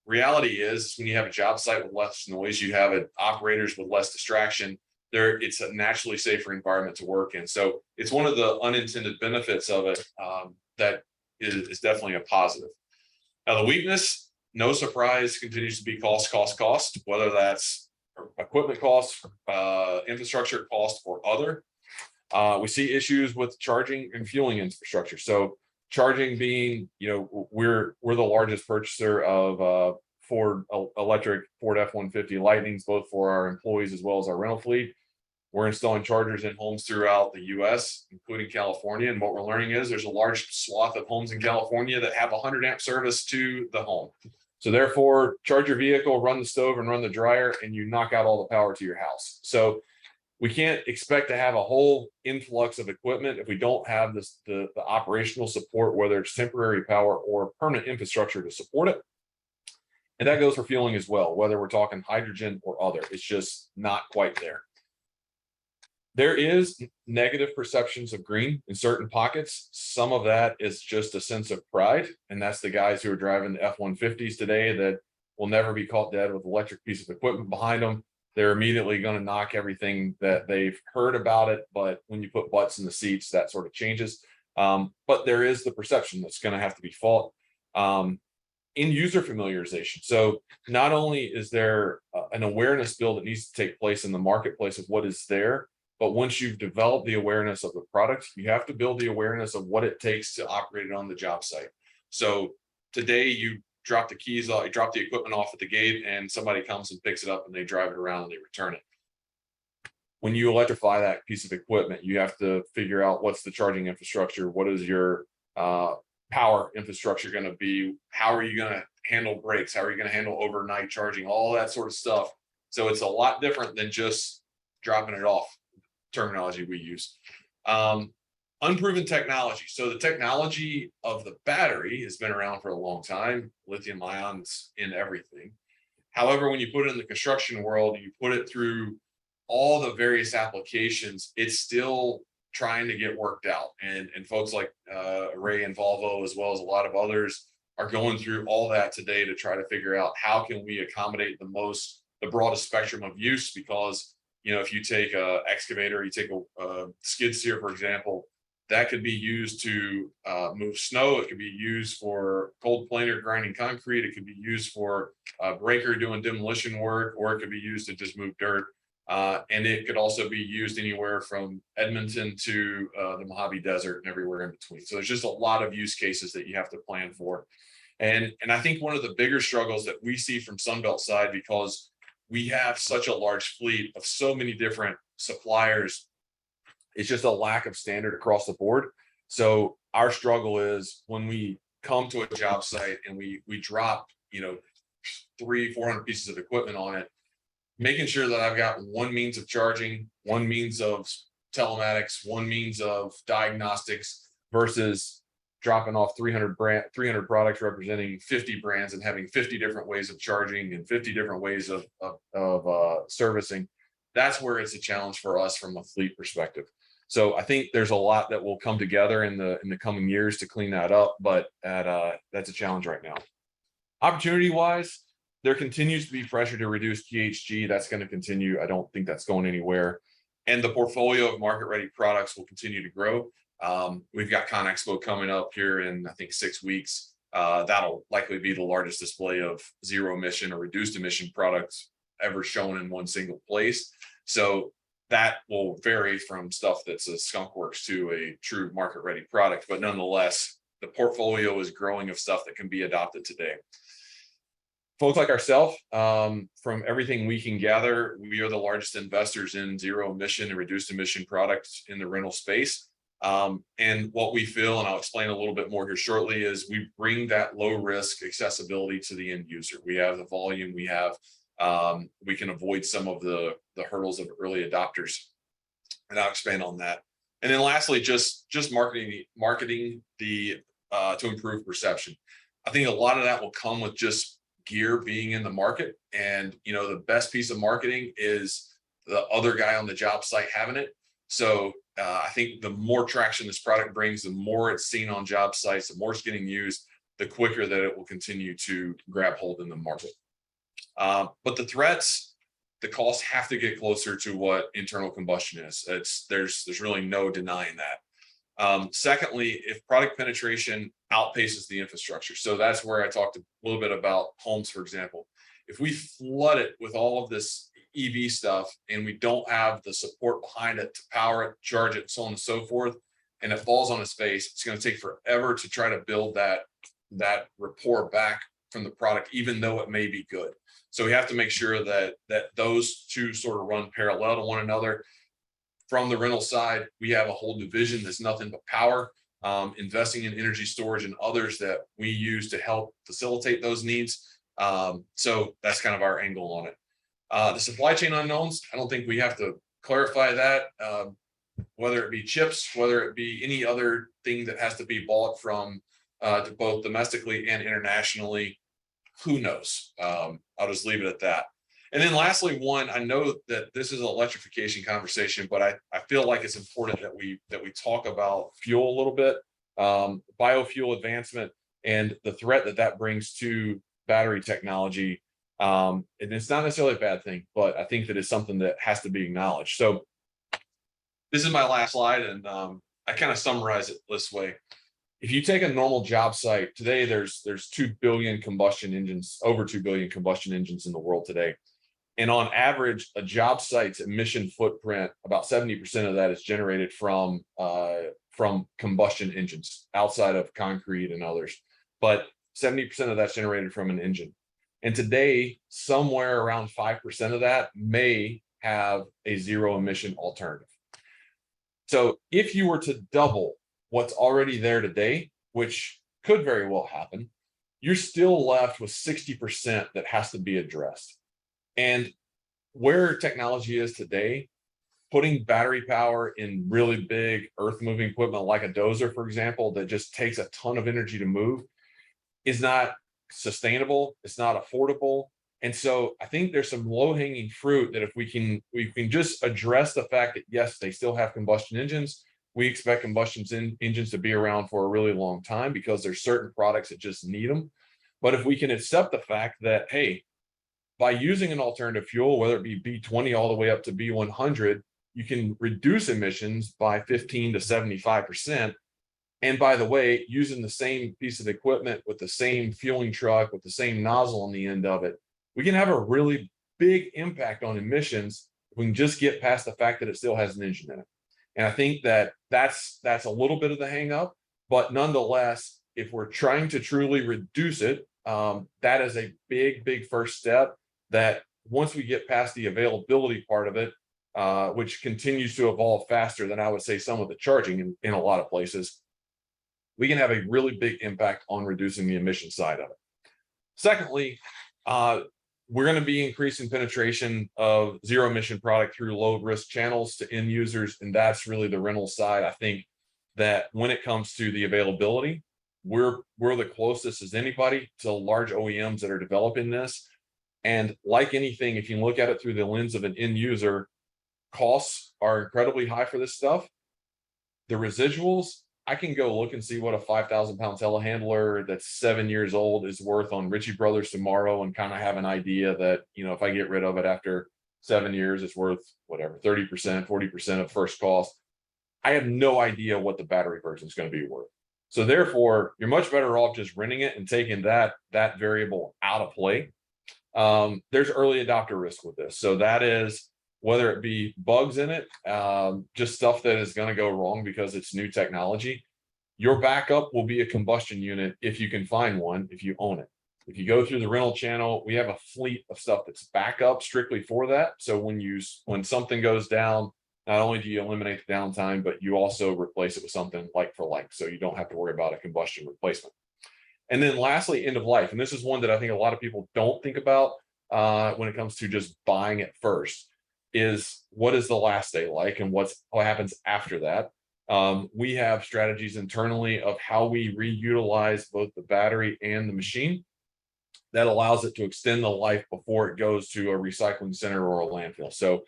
Reality is, when you have a job site with less noise, you have operators with less distraction. It's a naturally safer environment to work in. So it's one of the unintended benefits of it that is definitely a positive. Now, the weakness, no surprise, continues to be cost, whether that's equipment costs, infrastructure cost, or other. We see issues with charging and fueling infrastructure. So charging being, you know, we're the largest purchaser of Ford F-150 Lightnings, both for our employees as well as our rental fleet. We're installing chargers in homes throughout the US, including California. And what we're learning is there's a large swath of homes in California that have 100 amp service to the home. So therefore, charge your vehicle, run the stove and run the dryer, and you knock out all the power to your house. So we can't expect to have a whole influx of equipment if we don't have the operational support, whether it's temporary power or permanent infrastructure to support it. And that goes for fueling as well, whether we're talking hydrogen or other. It's just not quite there. There is negative perceptions of green in certain pockets. Some of that is just a sense of pride. And that's the guys who are driving the F-150s today that will never be caught dead with an electric piece of equipment behind them. They're immediately going to knock everything that they've heard about it. But when you put butts in the seats, that sort of changes. But there is the perception that's going to have to be fought. In user familiarization. So not only is there an awareness build that needs to take place in the marketplace of what is there, but once you've developed the awareness of the product, you have to build the awareness of what it takes to operate it on the job site. So today you drop the keys off, you drop the equipment off at the gate, and somebody comes and picks it up and they drive it around and they return it. When you electrify that piece of equipment, you have to figure out what's the charging infrastructure, what is your power infrastructure going to be, how are you going to handle brakes, how are you going to handle overnight charging, all that sort of stuff. So it's a lot different than just dropping it off, terminology we use. Unproven technology. So the technology of the battery has been around for a long time. Lithium ions in everything. However, when you put it in the construction world, you put it through all the various applications, it's still trying to get worked out. And folks like Ray and Volvo, as well as a lot of others, are going through all that today to try to figure out how can we accommodate the broadest spectrum of use. Because, you know, if you take a excavator, you take a skid steer, for example, that could be used to move snow. It could be used for cold planer grinding concrete. It could be used for a breaker doing demolition work, or it could be used to just move dirt. And it could also be used anywhere from Edmonton to the Mojave Desert and everywhere in between. So there's just a lot of use cases that you have to plan for. And I think one of the bigger struggles that we see from Sunbelt side, because we have such a large fleet of so many different suppliers, it's just a lack of standard across the board. So our struggle is when we come to a job site and we drop, you know, 300-400 pieces of equipment on it, making sure that I've got one means of charging, one means of telematics, one means of diagnostics, versus dropping off 300 products representing 50 brands and having 50 different ways of charging and 50 different ways of servicing. That's where it's a challenge for us from a fleet perspective. So I think there's a lot that will come together in the coming years to clean that up, but that's a challenge right now. Opportunity wise, there continues to be pressure to reduce GHG. That's going to continue. I don't think that's going anywhere. And the portfolio of market ready products will continue to grow. We've got ConExpo coming up here in, I think, 6 weeks. That'll likely be the largest display of zero emission or reduced emission products ever shown in one single place. So that will vary from stuff that's a skunk works to a true market ready product. But nonetheless, the portfolio is growing of stuff that can be adopted today. Folks like ourselves, from everything we can gather, we are the largest investors in zero emission and reduced emission products in the rental space. And what we feel, and I'll explain a little bit more here shortly, is we bring that low risk accessibility to the end user. We have the volume, we can avoid some of the hurdles of early adopters, and I'll expand on that. And then lastly, just marketing to improve perception. I think a lot of that will come with just gear being in the market. And, you know, the best piece of marketing is the other guy on the job site having it. So I think the more traction this product brings, the more it's seen on job sites, the more it's getting used, the quicker that it will continue to grab hold in the market. But the threats, the costs have to get closer to what internal combustion is. There's really no denying that. Secondly, if product penetration outpaces the infrastructure, so that's where I talked a little bit about homes, for example. If we flood it with all of this EV stuff and we don't have the support behind it to power it, charge it, so on and so forth, and it falls on its face, it's going to take forever to try to build that rapport back from the product, even though it may be good. So we have to make sure that those two sort of run parallel to one another. From the rental side, we have a whole division that's nothing but power, investing in energy storage and others that we use to help facilitate those needs. So that's kind of our angle on it. The supply chain unknowns, I don't think we have to clarify that, whether it be chips, whether it be any other thing that has to be bought from both domestically and internationally, who knows? I'll just leave it at that. And then lastly, I know that this is an electrification conversation, but I feel like it's important that we talk about fuel a little bit, biofuel advancement, and the threat that brings to battery technology. And it's not necessarily a bad thing, but I think that it's something that has to be acknowledged. So this is my last slide, and I kind of summarize it this way. If you take a normal job site today, there's 2 billion combustion engines, over 2 billion combustion engines in the world today. And on average, a job site's emission footprint, about 70% of that is generated from combustion engines outside of concrete and others. But 70% of that's generated from an engine. And today, somewhere around 5% of that may have a zero emission alternative. So if you were to double what's already there today, which could very well happen, you're still left with 60% that has to be addressed. And where technology is today, putting battery power in really big earth moving equipment like a dozer, for example, that just takes a ton of energy to move is not sustainable. It's not affordable. And so I think there's some low hanging fruit that if we can just address the fact that, yes, they still have combustion engines. We expect combustion engines to be around for a really long time because there's certain products that just need them. But if we can accept the fact that, hey, by using an alternative fuel, whether it be B20 all the way up to B100, you can reduce emissions by 15 to 75%. And by the way, using the same piece of equipment with the same fueling truck, with the same nozzle on the end of it, we can have a really big impact on emissions. We can just get past the fact that it still has an engine in it. And I think that that's a little bit of the hang up, but nonetheless, if we're trying to truly reduce it, that is a big first step that once we get past the availability part of it, which continues to evolve faster than I would say some of the charging in a lot of places, we can have a really big impact on reducing the emission side of it. Secondly, we're going to be increasing penetration of zero emission product through low risk channels to end users. And that's really the rental side. I think that when it comes to the availability, we're the closest as anybody to large OEMs that are developing this. And like anything, if you look at it through the lens of an end user, costs are incredibly high for this stuff. The residuals, I can go look and see what a 5,000 pound telehandler that's 7 years old is worth on Ritchie Brothers tomorrow and kind of have an idea that, you know, if I get rid of it after 7 years, it's worth whatever, 30%, 40% of first cost. I have no idea what the battery version is going to be worth. So therefore, you're much better off just renting it and taking that variable out of play. There's early adopter risk with this. So that is whether it be bugs in it, just stuff that is going to go wrong because it's new technology. Your backup will be a combustion unit if you can find one, if you own it. If you go through the rental channel, we have a fleet of stuff that's backup strictly for that. So when something goes down, not only do you eliminate the downtime, but you also replace it with something like for like, so you don't have to worry about a combustion replacement. And then lastly, end of life. And this is one that I think a lot of people don't think about when it comes to just buying it first, is what is the last day like and what happens after that. We have strategies internally of how we reutilize both the battery and the machine that allows it to extend the life before it goes to a recycling center or a landfill. So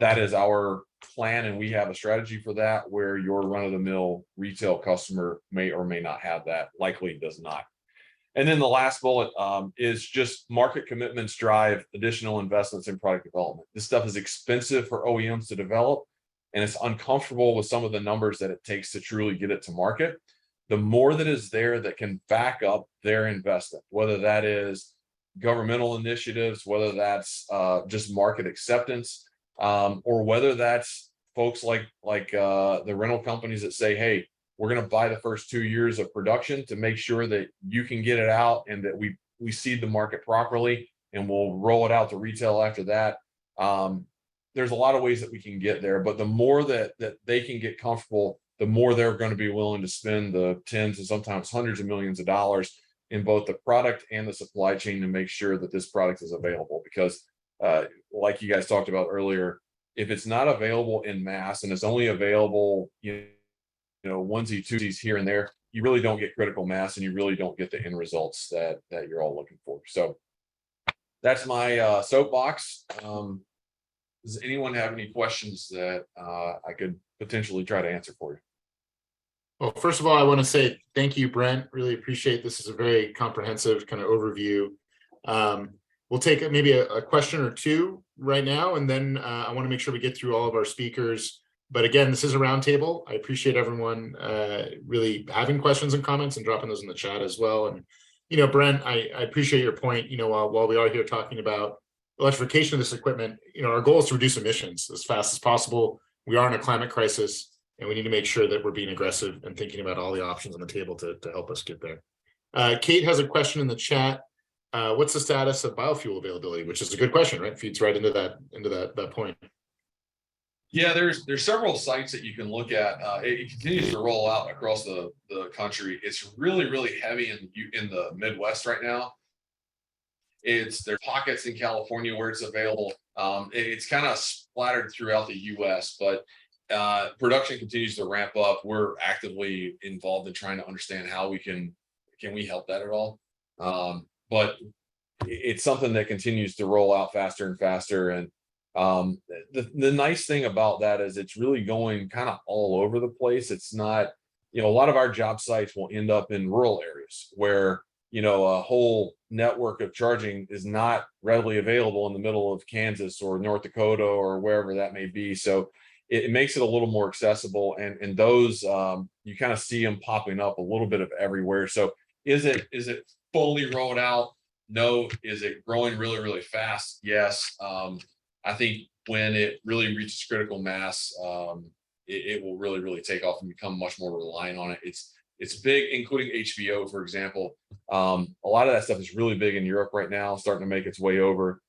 that is our plan, and we have a strategy for that where your run-of-the-mill retail customer may or may not have that, likely does not. And then the last bullet is just market commitments drive additional investments in product development. This stuff is expensive for OEMs to develop, and it's uncomfortable with some of the numbers that it takes to truly get it to market. The more that is there that can back up their investment, whether that is governmental initiatives, whether that's just market acceptance, or whether that's folks like the rental companies that say, hey, we're going to buy the first 2 years of production to make sure that you can get it out and that we seed the market properly, and we'll roll it out to retail after that. There's a lot of ways that we can get there, but the more that they can get comfortable, the more they're going to be willing to spend the tens and sometimes hundreds of millions of dollars in both the product and the supply chain to make sure that this product is available. Because like you guys talked about earlier, if it's not available in mass and it's only available, you know, onesie twosies here and there, you really don't get critical mass and you really don't get the end results that you're all looking for. So that's my soapbox. Does anyone have any questions that I could potentially try to answer for you? Well, first of all, I want to say thank you, Brent. Really appreciate this. Is a very comprehensive kind of overview. We'll take maybe a question or two right now, and then I want to make sure we get through all of our speakers. But again, this is a roundtable. I appreciate everyone really having questions and comments and dropping those in the chat as well. And, you know, Brent, I appreciate your point. You know, while we are here talking about electrification of this equipment, you know, our goal is to reduce emissions as fast as possible. We are in a climate crisis, and we need to make sure that we're being aggressive and thinking about all the options on the table to help us get there. Kate has a question in the chat. What's the status of biofuel availability? Which is a good question, right? Feeds right into that point. Yeah, there's several sites that you can look at. It continues to roll out across the country. It's really heavy in the Midwest right now. There's pockets in California where it's available. It's kind of splattered throughout the U.S., but production continues to ramp up. We're actively involved in trying to understand how we can we help that at all. But it's something that continues to roll out faster and faster. And the nice thing about that is it's really going kind of all over the place. It's not, a lot of our job sites will end up in rural areas where, a whole network of charging is not readily available in the middle of Kansas or North Dakota or wherever that may be. So it makes it a little more accessible, and those you kind of see them popping up a little bit of everywhere. So is it fully rolled out? No. Is it growing really fast? Yes. I think when it really reaches critical mass, it will really take off and become much more reliant on it. It's big, including HBO, for example. A lot of that stuff is really big in Europe right now, starting to make its way over.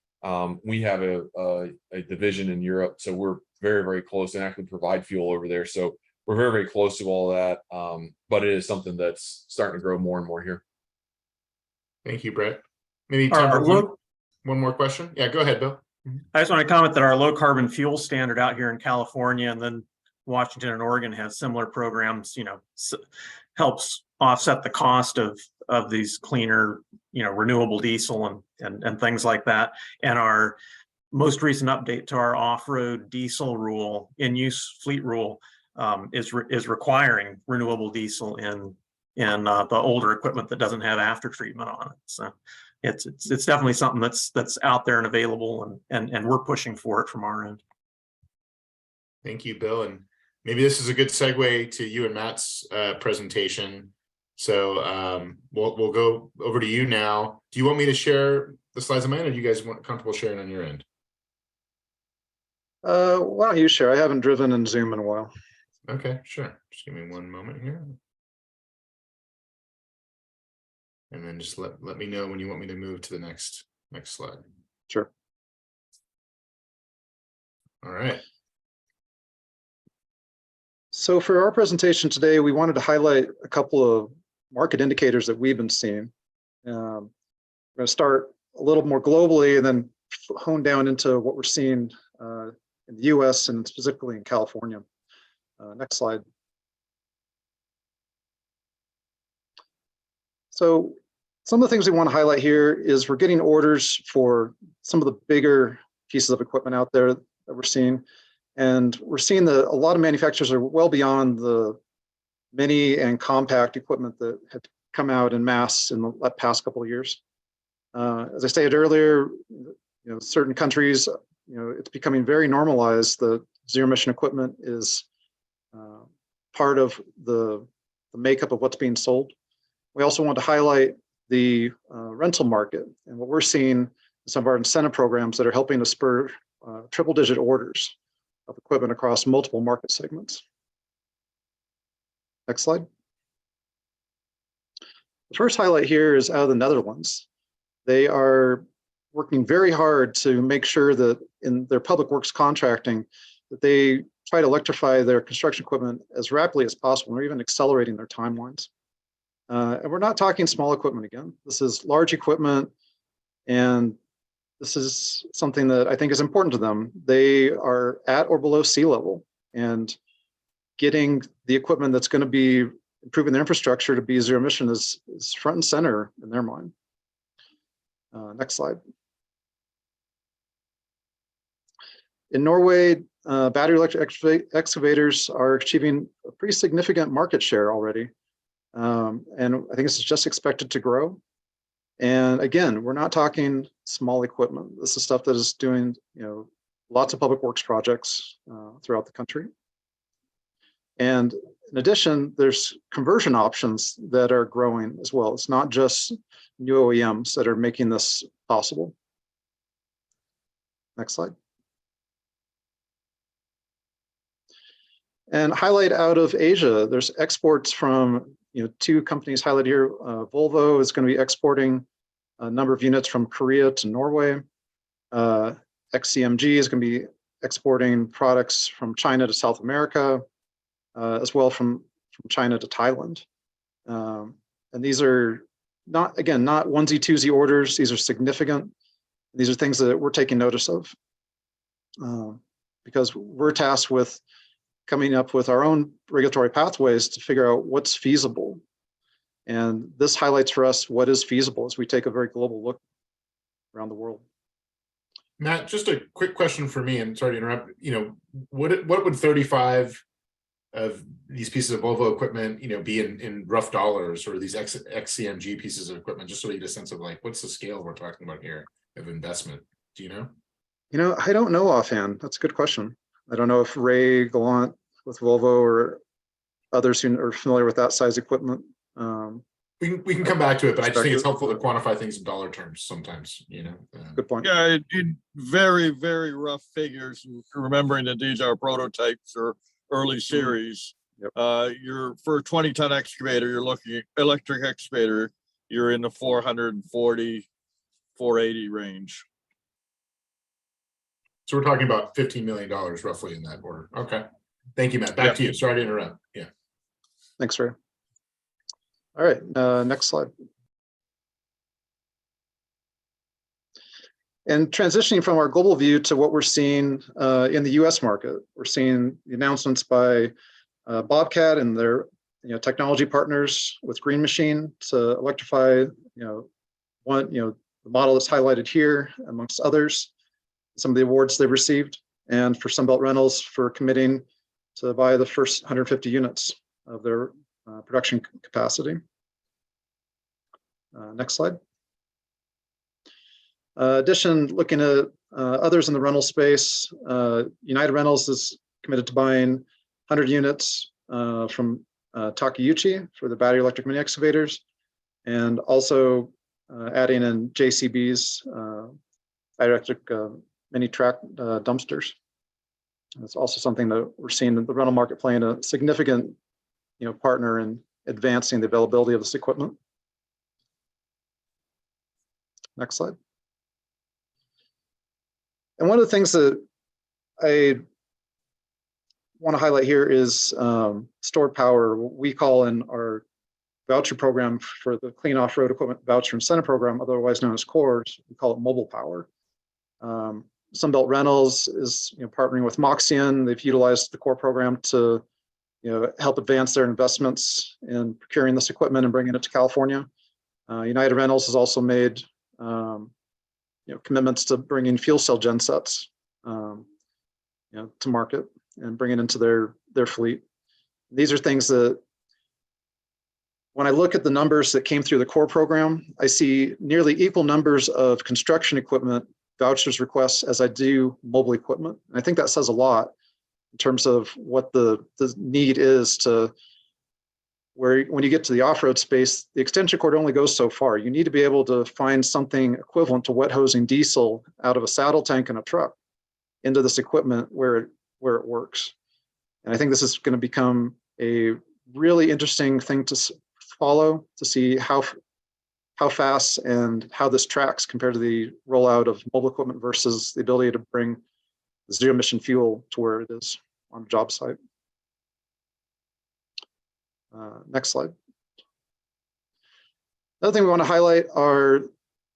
We have a division in Europe, so we're very close and actually provide fuel over there. So we're very close to all that. But it is something that's starting to grow more and more here. Thank you, Brett. Maybe time for one more question. Yeah, go ahead, Bill. I just want to comment that our low carbon fuel standard out here in California, and then Washington and Oregon has similar programs, helps offset the cost of these cleaner, renewable diesel and things like that. And our most recent update to our off-road diesel rule, in-use fleet rule, is requiring renewable diesel in the older equipment that doesn't have after treatment on it. So it's definitely something that's out there and available, and we're pushing for it from our end. Thank you, Bill. And maybe this is a good segue to you and Matt's presentation. So we'll go over to you now. Do you want me to share the slides of mine, or do you guys want comfortable sharing on your end? Why don't you share? I haven't driven in Zoom in a while. Okay, sure. Just give me one moment here. And then just let me know when you want me to move to the next slide. Sure. All right. So for our presentation today, we wanted to highlight a couple of market indicators that we've been seeing. We're going to start a little more globally and then hone down into what we're seeing in the US and specifically in California. Next slide. So some of the things we want to highlight here is we're getting orders for some of the bigger pieces of equipment out there that we're seeing. And we're seeing that a lot of manufacturers are well beyond the mini and compact equipment that had come out in mass in the past couple of years. As I stated earlier, certain countries, it's becoming very normalized that zero emission equipment is part of the makeup of what's being sold. We also want to highlight the rental market and what we're seeing in some of our incentive programs that are helping to spur triple-digit orders of equipment across multiple market segments. Next slide. The first highlight here is out of the Netherlands. They are working very hard to make sure that in their public works contracting, that they try to electrify their construction equipment as rapidly as possible, or even accelerating their timelines. And we're not talking small equipment again. This is large equipment, and this is something that I think is important to them. They are at or below sea level, and getting the equipment that's going to be improving their infrastructure to be zero emission is front and center in their mind. Next slide. In Norway, battery electric excavators are achieving a pretty significant market share already. And I think this is just expected to grow. And again, we're not talking small equipment. This is stuff that is doing, lots of public works projects throughout the country. And in addition, there's conversion options that are growing as well. It's not just new OEMs that are making this possible. Next slide. And highlight out of Asia, there's exports from, you know, 2 companies highlighted here. Volvo is going to be exporting a number of units from Korea to Norway. XCMG is going to be exporting products from China to South America, as well from China to Thailand. And these are not onesie twosie orders. These are significant. These are things that we're taking notice of, because we're tasked with coming up with our own regulatory pathways to figure out what's feasible. And this highlights for us what is feasible as we take a very global look around the world. Matt, just a quick question for me, and sorry to interrupt. You know, what would 35 of these pieces of Volvo equipment, you know, be in rough dollars, or these XCMG pieces of equipment, just so you get a sense of like what's the scale we're talking about here of investment? Do you know? You know, I don't know offhand. That's a good question. I don't know if Ray Gallant with Volvo or others who are familiar with that size equipment. We can come back to it, but I just think it's helpful to quantify things in dollar terms sometimes, you know. Good point. Yeah, in very, very rough figures, remembering that these are prototypes or early series. Yep. You're for a 20-ton excavator, you're looking at electric excavator, you're in the 440, 480 range. So we're talking about $15 million roughly in that order. Okay. Thank you, Matt. Back to you. Sorry to interrupt. Yeah. Thanks, Ray. All right, next slide. And transitioning from our global view to what we're seeing in the US market, we're seeing the announcements by Bobcat and their technology partners with Green Machine to electrify the model that's highlighted here amongst others, some of the awards they've received, and for Sunbelt Rentals for committing to buy the first 150 units of their production capacity. Next slide. Addition, looking at others in the rental space, United Rentals is committed to buying 100 units from Takeuchi for the battery electric mini excavators, and also adding in JCB's battery electric mini track dumpsters. It's also something that we're seeing in the rental market playing a significant partner in advancing the availability of this equipment. Next slide. And one of the things that I want to highlight here is stored power. What we call in our voucher program for the Clean Off-Road Equipment Voucher Incentive Program, otherwise known as CORS, we call it mobile power. Sunbelt Rentals is partnering with Moxion. They've utilized the CORE program to help advance their investments in procuring this equipment and bringing it to California. United Rentals has also made commitments to bringing fuel cell gensets to market and bring it into their fleet. These are things that, when I look at the numbers that came through the CORE program, I see nearly equal numbers of construction equipment vouchers requests as I do mobile equipment. And I think that says a lot in terms of what the need is to where, when you get to the off-road space, the extension cord only goes so far. You need to be able to find something equivalent to wet hosing diesel out of a saddle tank in a truck into this equipment where it works. And I think this is going to become a really interesting thing to follow, to see how fast and how this tracks compared to the rollout of mobile equipment versus the ability to bring zero emission fuel to where it is on a job site. Next slide. Another thing we want to highlight are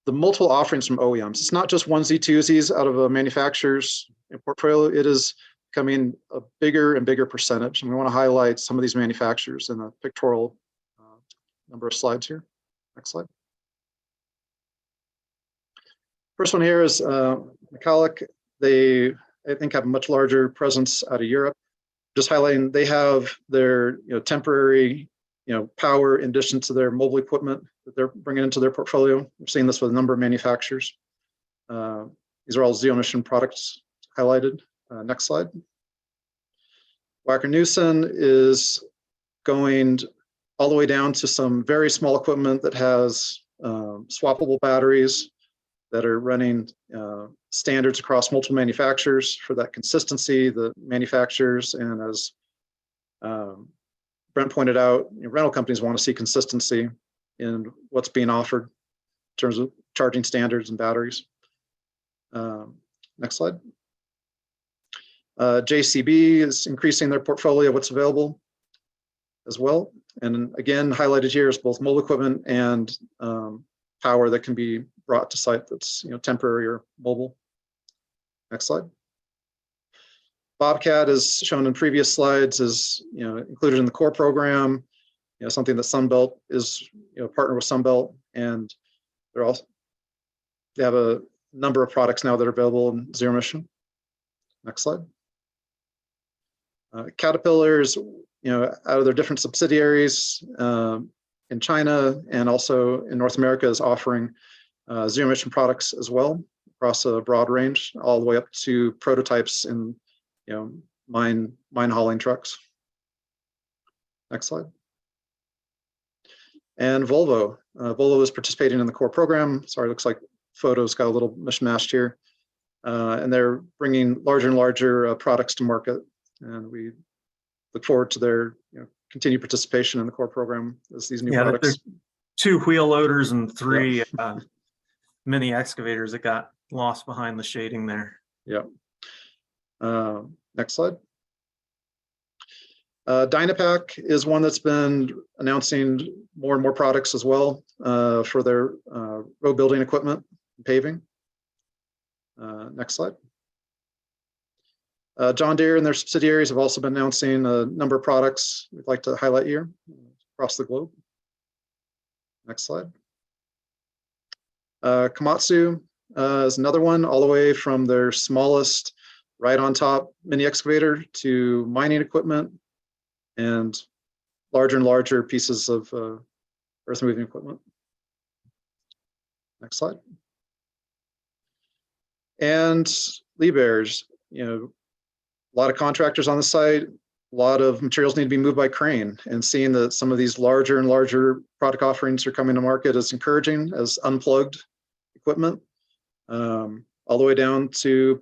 the multiple offerings from OEMs. It's not just onesie twosies out of a manufacturer's portfolio. It is becoming a bigger and bigger percentage. And we want to highlight some of these manufacturers in a pictorial number of slides here. Next slide. First one here is Metallic. They, I think, have a much larger presence out of Europe. Just highlighting, they have their temporary power in addition to their mobile equipment that they're bringing into their portfolio. We're seeing this with a number of manufacturers. These are all zero emission products highlighted. Next slide. Wacker-Neuson is going all the way down to some very small equipment that has swappable batteries that are running standards across multiple manufacturers for that consistency, the manufacturers, and as Brent pointed out, rental companies want to see consistency in what's being offered in terms of charging standards and batteries. Next slide. JCB is increasing their portfolio of what's available as well. And again, highlighted here is both mobile equipment and power that can be brought to site that's temporary or mobile. Next slide. Bobcat, is shown in previous slides, is included in the core program. Something that Sunbelt is partnered with Sunbelt, and they have a number of products now that are available in zero emission. Next slide. Caterpillar is out of their different subsidiaries in China and also in North America is offering zero emission products as well across a broad range, all the way up to prototypes in mine hauling trucks. Next slide. And Volvo. Volvo is participating in the core program. Sorry, looks like photos got a little mishmashed here. And they're bringing larger and larger products to market. And we look forward to their continued participation in the core program as these new products. 2 wheel loaders and 3 mini excavators that got lost behind the shading there. Yeah. Next slide. Dynapack is one that's been announcing more and more products as well for their road building equipment and paving. Next slide. John Deere and their subsidiaries have also been announcing a number of products we'd like to highlight here across the globe. Next slide. Komatsu is another one, all the way from their smallest right on top mini excavator to mining equipment and larger pieces of earth moving equipment. Next slide. And Liebherr's, a lot of contractors on the site, a lot of materials need to be moved by crane, and seeing that some of these larger and larger product offerings are coming to market is encouraging as unplugged equipment, all the way down to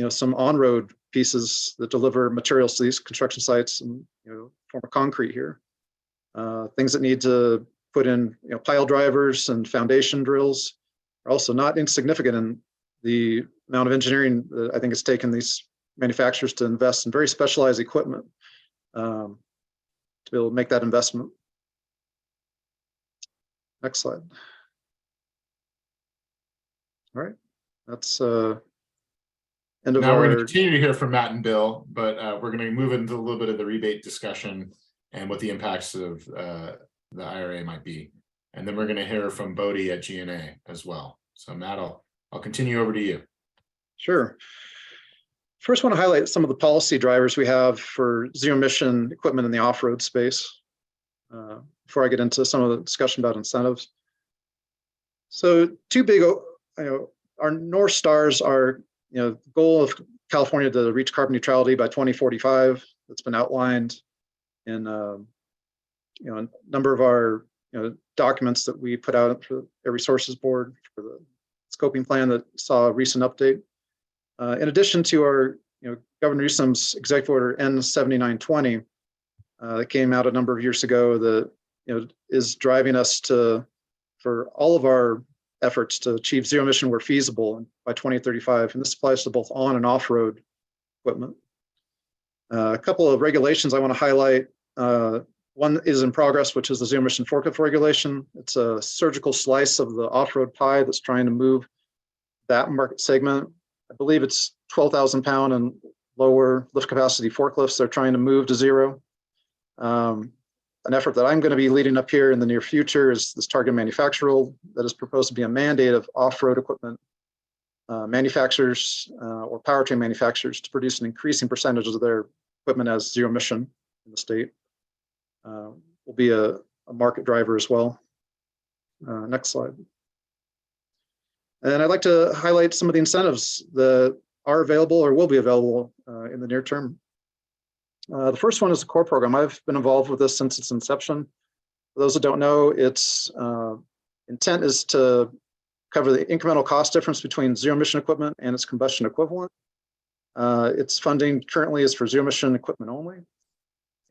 some on-road pieces that deliver materials to these construction sites in form of concrete here. Things that need to put in pile drivers and foundation drills are also not insignificant in the amount of engineering that I think it's taken these manufacturers to invest in very specialized equipment to be able to make that investment. Next slide. All right, that's end of now we're going to our. continue to hear from Matt and Bill, but we're going to move into a little bit of the rebate discussion and what the impacts of the IRA might be. And then we're going to hear from Bodie at GNA as well. So Matt, I'll continue over to you. Sure. First, I want to highlight some of the policy drivers we have for zero emission equipment in the off-road space before I get into some of the discussion about incentives. So 2 big, our North Stars are, the goal of California to reach carbon neutrality by 2045. That's been outlined in a number of our documents that we put out for every Resources Board for the scoping plan that saw a recent update. In addition to our, Governor Newsom's Executive Order N7920 that came out a number of years ago that is driving us for all of our efforts to achieve zero emission where feasible by 2035, and this applies to both on and off-road equipment. A couple of regulations I want to highlight. One is in progress, which is the zero emission forklift regulation. It's a surgical slice of the off-road pie that's trying to move that market segment. I believe it's 12,000 pound and lower lift capacity forklifts they're trying to move to zero. An effort that I'm going to be leading up here in the near future is this target manufacturer rule that is proposed to be a mandate of off-road equipment manufacturers or powertrain manufacturers to produce an increasing percentage of their equipment as zero emission in the state. Will be a market driver as well. Next slide. And I'd like to highlight some of the incentives that are available or will be available in the near term. The first one is the core program. I've been involved with this since its inception. For those that don't know, its intent is to cover the incremental cost difference between zero emission equipment and its combustion equivalent. Its funding currently is for zero emission equipment only.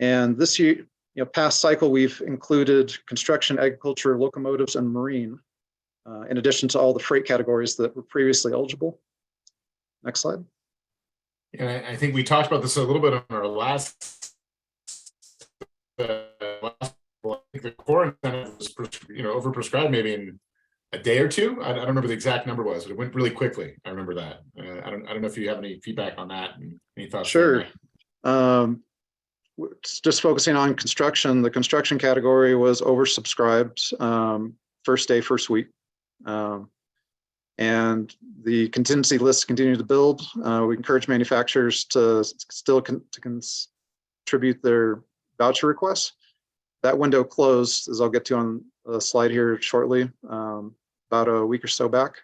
And this year, past cycle, we've included construction, agriculture, locomotives, and marine, in addition to all the freight categories that were previously eligible. Next slide. And I think we talked about this a little bit on our last I think the core incentive was, overprescribed maybe in a day or two. I don't remember what the exact number was, but it went really quickly. I remember that. I don't know if you have any feedback on that and any thoughts. Sure. Just focusing on construction, the construction category was oversubscribed first day, first week. And the contingency lists continue to build. We encourage manufacturers to still contribute their voucher requests. That window closed, as I'll get to on a slide here shortly, about a week or so back.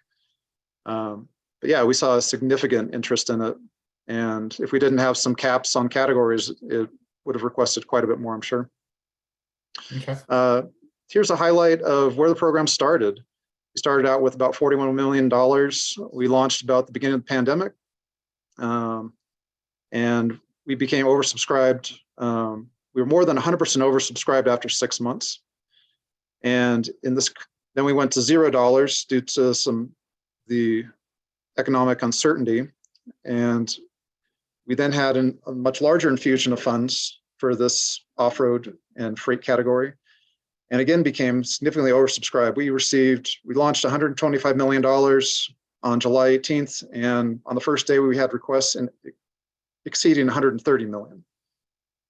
But yeah, we saw a significant interest in it. And if we didn't have some caps on categories, it would have requested quite a bit more, I'm sure. Okay. Here's a highlight of where the program started. We started out with about $41 million. We launched about the beginning of the pandemic. And we became oversubscribed. We were more than 100% oversubscribed after 6 months. And then we went to $0 due to the economic uncertainty. And we then had a much larger infusion of funds for this off-road and freight category. And again, became significantly oversubscribed. We launched $125 million on July 18th. And on the first day, we had requests exceeding 130 million.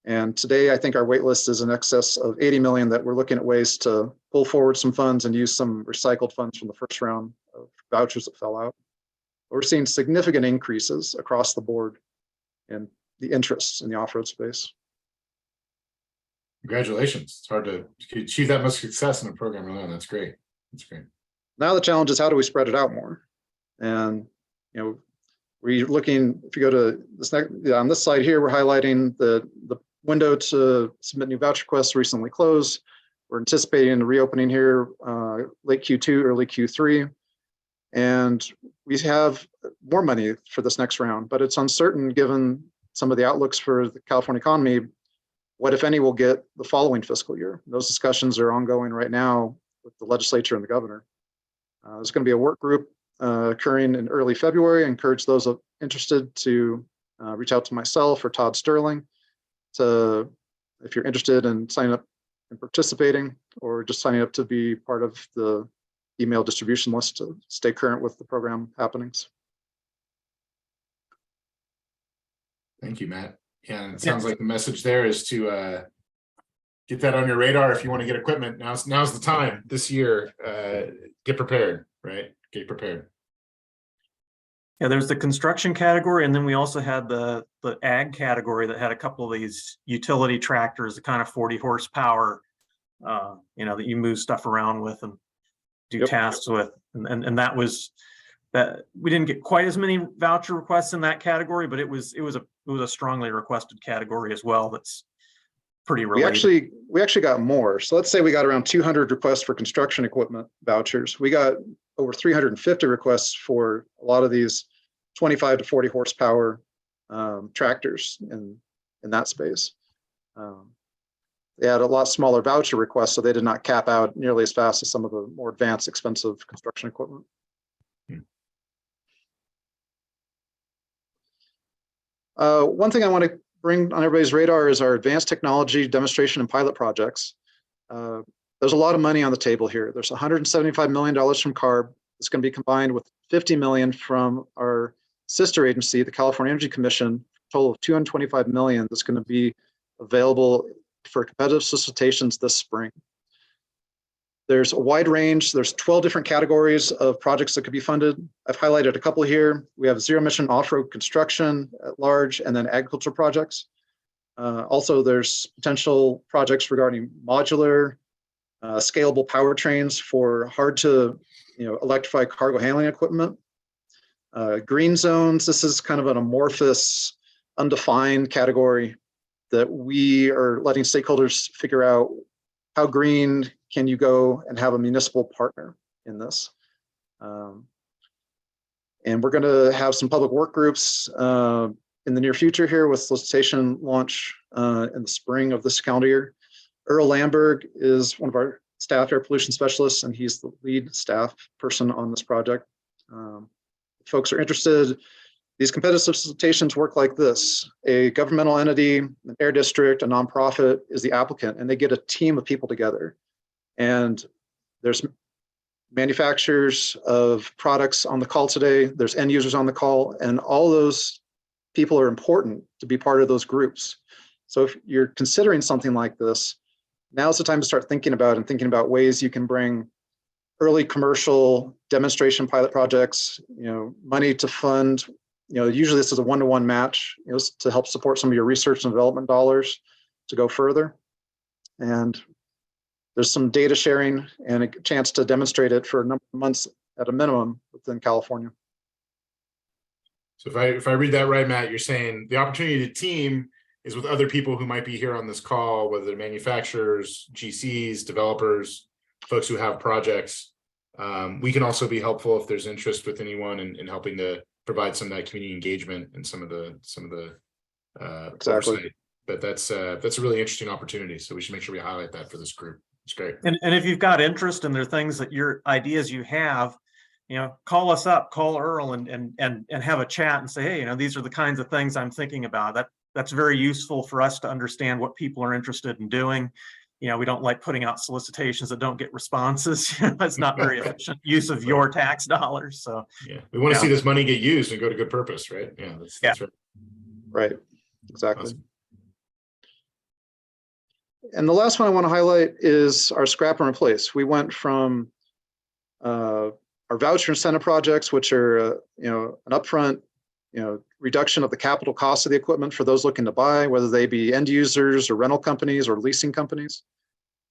And today, I think our wait list is in excess of 80 million that we're looking at ways to pull forward some funds and use some recycled funds from the first round of vouchers that fell out. We're seeing significant increases across the board in the interests in the off-road space. Congratulations. It's hard to achieve that much success in a program alone. That's great. That's great. Now the challenge is, how do we spread it out more? And, we're looking, if you go to this next, on this slide here, we're highlighting the window to submit new voucher requests recently closed. We're anticipating a reopening here late Q2, early Q3. And we have more money for this next round, but it's uncertain given some of the outlooks for the California economy. What, if any, we'll get the following fiscal year? Those discussions are ongoing right now with the legislature and the governor. There's going to be a work group occurring in early February. I encourage those interested to reach out to myself or Todd Sterling if you're interested in signing up and participating, or just signing up to be part of the email distribution list to stay current with the program happenings. Thank you, Matt. Yeah, it sounds like the message there is to get that on your radar. If you want to get equipment, now's the time this year. Get prepared, right? Get prepared. Yeah, there's the construction category, and then we also had the ag category that had a couple of these utility tractors, the kind of 40 horsepower, that you move stuff around with and do tasks with. And that we didn't get quite as many voucher requests in that category, but it was a strongly requested category as well. That's pretty related. We actually got more. So let's say we got around 200 requests for construction equipment vouchers. We got over 350 requests for a lot of these 25 to 40 horsepower tractors in that space. They had a lot smaller voucher requests, so they did not cap out nearly as fast as some of the more advanced, expensive construction equipment. One thing I want to bring on everybody's radar is our advanced technology demonstration and pilot projects. There's a lot of money on the table here. There's $175 million from CARB. It's going to be combined with $50 million from our sister agency, the California Energy Commission, a total of $225 million that's going to be available for competitive solicitations this spring. There's a wide range. There's 12 different categories of projects that could be funded. I've highlighted a couple here. We have zero emission off-road construction at large, and then agriculture projects. Also, there's potential projects regarding modular, scalable powertrains for hard to electrify cargo handling equipment. Green zones, this is kind of an amorphous, undefined category that we are letting stakeholders figure out how green can you go and have a municipal partner in this. And we're going to have some public work groups in the near future here with solicitation launch in the spring of this calendar year. Earl Lamberg is one of our staff air pollution specialists, and he's the lead staff person on this project. Folks are interested. These competitive solicitations work like this. A governmental entity, an air district, a nonprofit is the applicant, and they get a team of people together. And there's manufacturers of products on the call today. There's end users on the call, and all those people are important to be part of those groups. So if you're considering something like this, now's the time to start thinking about ways you can bring early commercial demonstration pilot projects, money to fund. Usually this is a one-to-one match, to help support some of your research and development dollars to go further. And there's some data sharing and a chance to demonstrate it for a number of months at a minimum within California. So if I read that right, Matt, you're saying the opportunity to team is with other people who might be here on this call, whether they're manufacturers, GCs, developers, folks who have projects. We can also be helpful if there's interest with anyone in helping to provide some of that community engagement and some of the exactly. oversight. But that's a really interesting opportunity. So we should make sure we highlight that for this group. It's great. And if you've got interest and there are things that your ideas you have, call us up, call Earl and have a chat and say, hey, these are the kinds of things I'm thinking about. That's very useful for us to understand what people are interested in doing. We don't like putting out solicitations that don't get responses. It's not very efficient use of your tax dollars. So yeah, we want to see this money get used and go to good purpose, right? Yeah, that's right. Right, exactly. Awesome. And the last one I want to highlight is our scrap and replace. We went from our voucher incentive projects, which are an upfront reduction of the capital cost of the equipment for those looking to buy, whether they be end users or rental companies or leasing companies,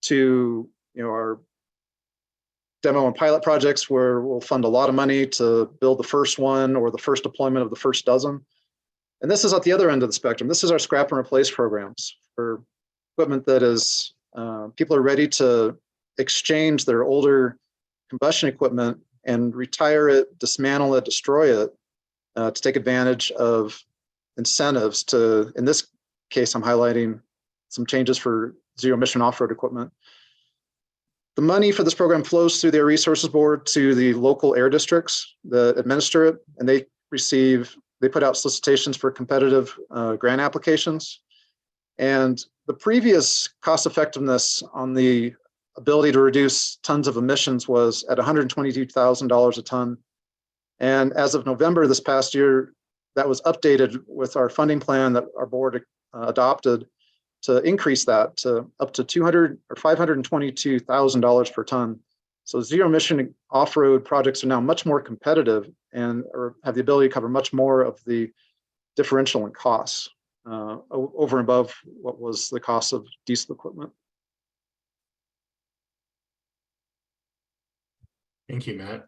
to our demo and pilot projects where we'll fund a lot of money to build the first one or the first deployment of the first dozen. And this is at the other end of the spectrum. This is our scrap and replace programs for equipment that is, people are ready to exchange their older combustion equipment and retire it, dismantle it, destroy it, to take advantage of incentives to, in this case, I'm highlighting some changes for zero emission off-road equipment. The money for this program flows through the Air Resources Board to the local air districts that administer it, and they put out solicitations for competitive grant applications. And the previous cost effectiveness on the ability to reduce tons of emissions was at $122,000 a ton. And as of November this past year, that was updated with our funding plan that our board adopted to increase that to up to $522,000 per ton. So zero emission off-road projects are now much more competitive and have the ability to cover much more of the differential in costs over and above what was the cost of diesel equipment. Thank you, Matt.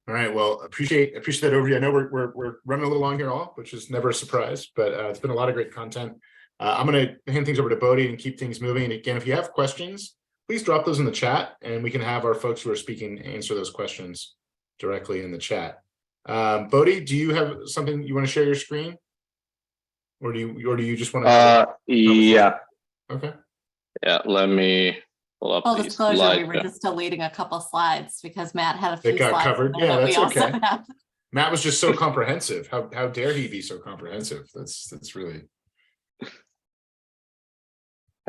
All right, well, appreciate that overview. I know we're running a little long here, all, which is never a surprise, but it's been a lot of great content. I'm going to hand things over to Bodhi and keep things moving. Again, if you have questions, please drop those in the chat, and we can have our folks who are speaking answer those questions directly in the chat. Bodhi, do you have something you want to share your screen, or do you just want to? Yeah. Okay. Yeah. Let me pull up. Full disclosure, we were just deleting a couple slides because Matt had a few It got slides covered. there Yeah, that that's we also okay. had. Matt was just so comprehensive. How dare he be so comprehensive? That's really.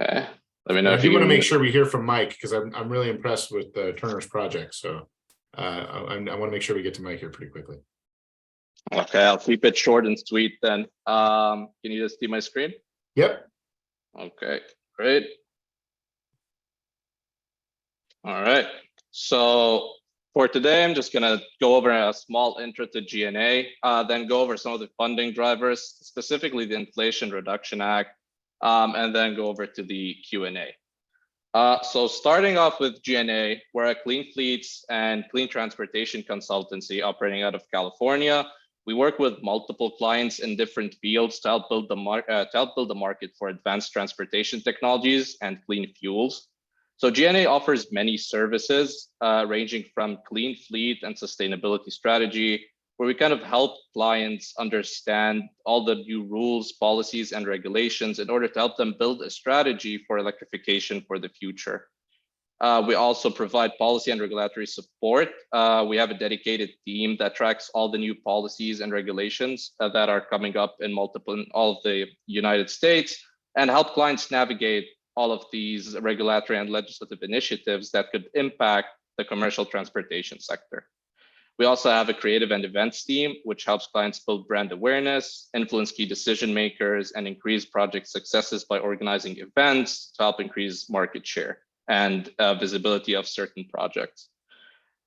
Okay. Let me know. I if do you want to can... make sure we hear from Mike, because I'm really impressed with Turner's project. So I want to make sure we get to Mike here pretty quickly. Okay, I'll keep it short and sweet then. Can you just see my screen? Yep. Okay, great. All right. So for today, I'm just gonna go over a small intro to GNA, then go over some of the funding drivers, specifically the Inflation Reduction Act, and then go over to the Q&A. So starting off with GNA, we're a clean fleets and clean transportation consultancy operating out of California. We work with multiple clients in different fields to help build the market for advanced transportation technologies and clean fuels. So GNA offers many services ranging from clean fleet and sustainability strategy, where we kind of help clients understand all the new rules, policies, and regulations in order to help them build a strategy for electrification for the future. We also provide policy and regulatory support. We have a dedicated team that tracks all the new policies and regulations that are coming up in all of the United States, and help clients navigate all of these regulatory and legislative initiatives that could impact the commercial transportation sector. We also have a creative and events team, which helps clients build brand awareness, influence key decision makers, and increase project successes by organizing events to help increase market share and visibility of certain projects.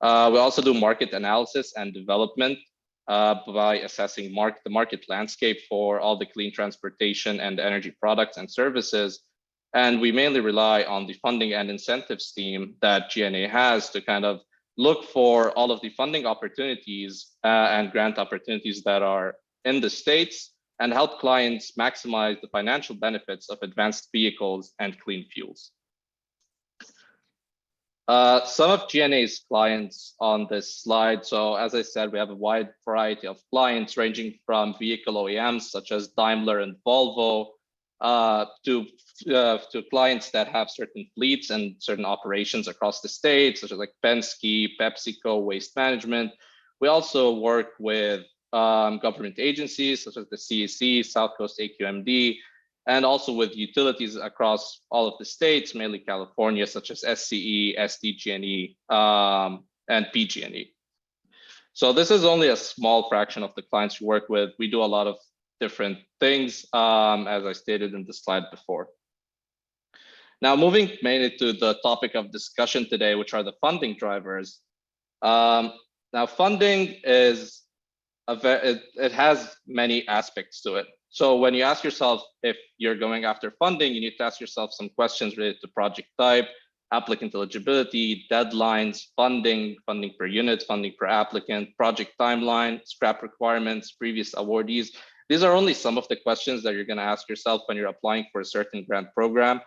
We also do market analysis and development by assessing the market landscape for all the clean transportation and energy products and services. And we mainly rely on the funding and incentives team that GNA has to kind of look for all of the funding opportunities and grant opportunities that are in the States and help clients maximize the financial benefits of advanced vehicles and clean fuels. Some of GNA's clients on this slide. So as I said, we have a wide variety of clients ranging from vehicle OEMs such as Daimler and Volvo to clients that have certain fleets and certain operations across the state, such as like Penske, PepsiCo, Waste Management. We also work with government agencies such as the CEC, South Coast AQMD, and also with utilities across all of the states, mainly California, such as SCE, SDG&E, and PG&E. So this is only a small fraction of the clients we work with. We do a lot of different things, as I stated in the slide before. Now, moving mainly to the topic of discussion today, which are the funding drivers. Now, funding is it has many aspects to it. So when you ask yourself if you're going after funding, you need to ask yourself some questions related to project type, applicant eligibility, deadlines, funding per unit, funding per applicant, project timeline, scrap requirements, previous awardees. These are only some of the questions that you're going to ask yourself when you're applying for a certain grant program.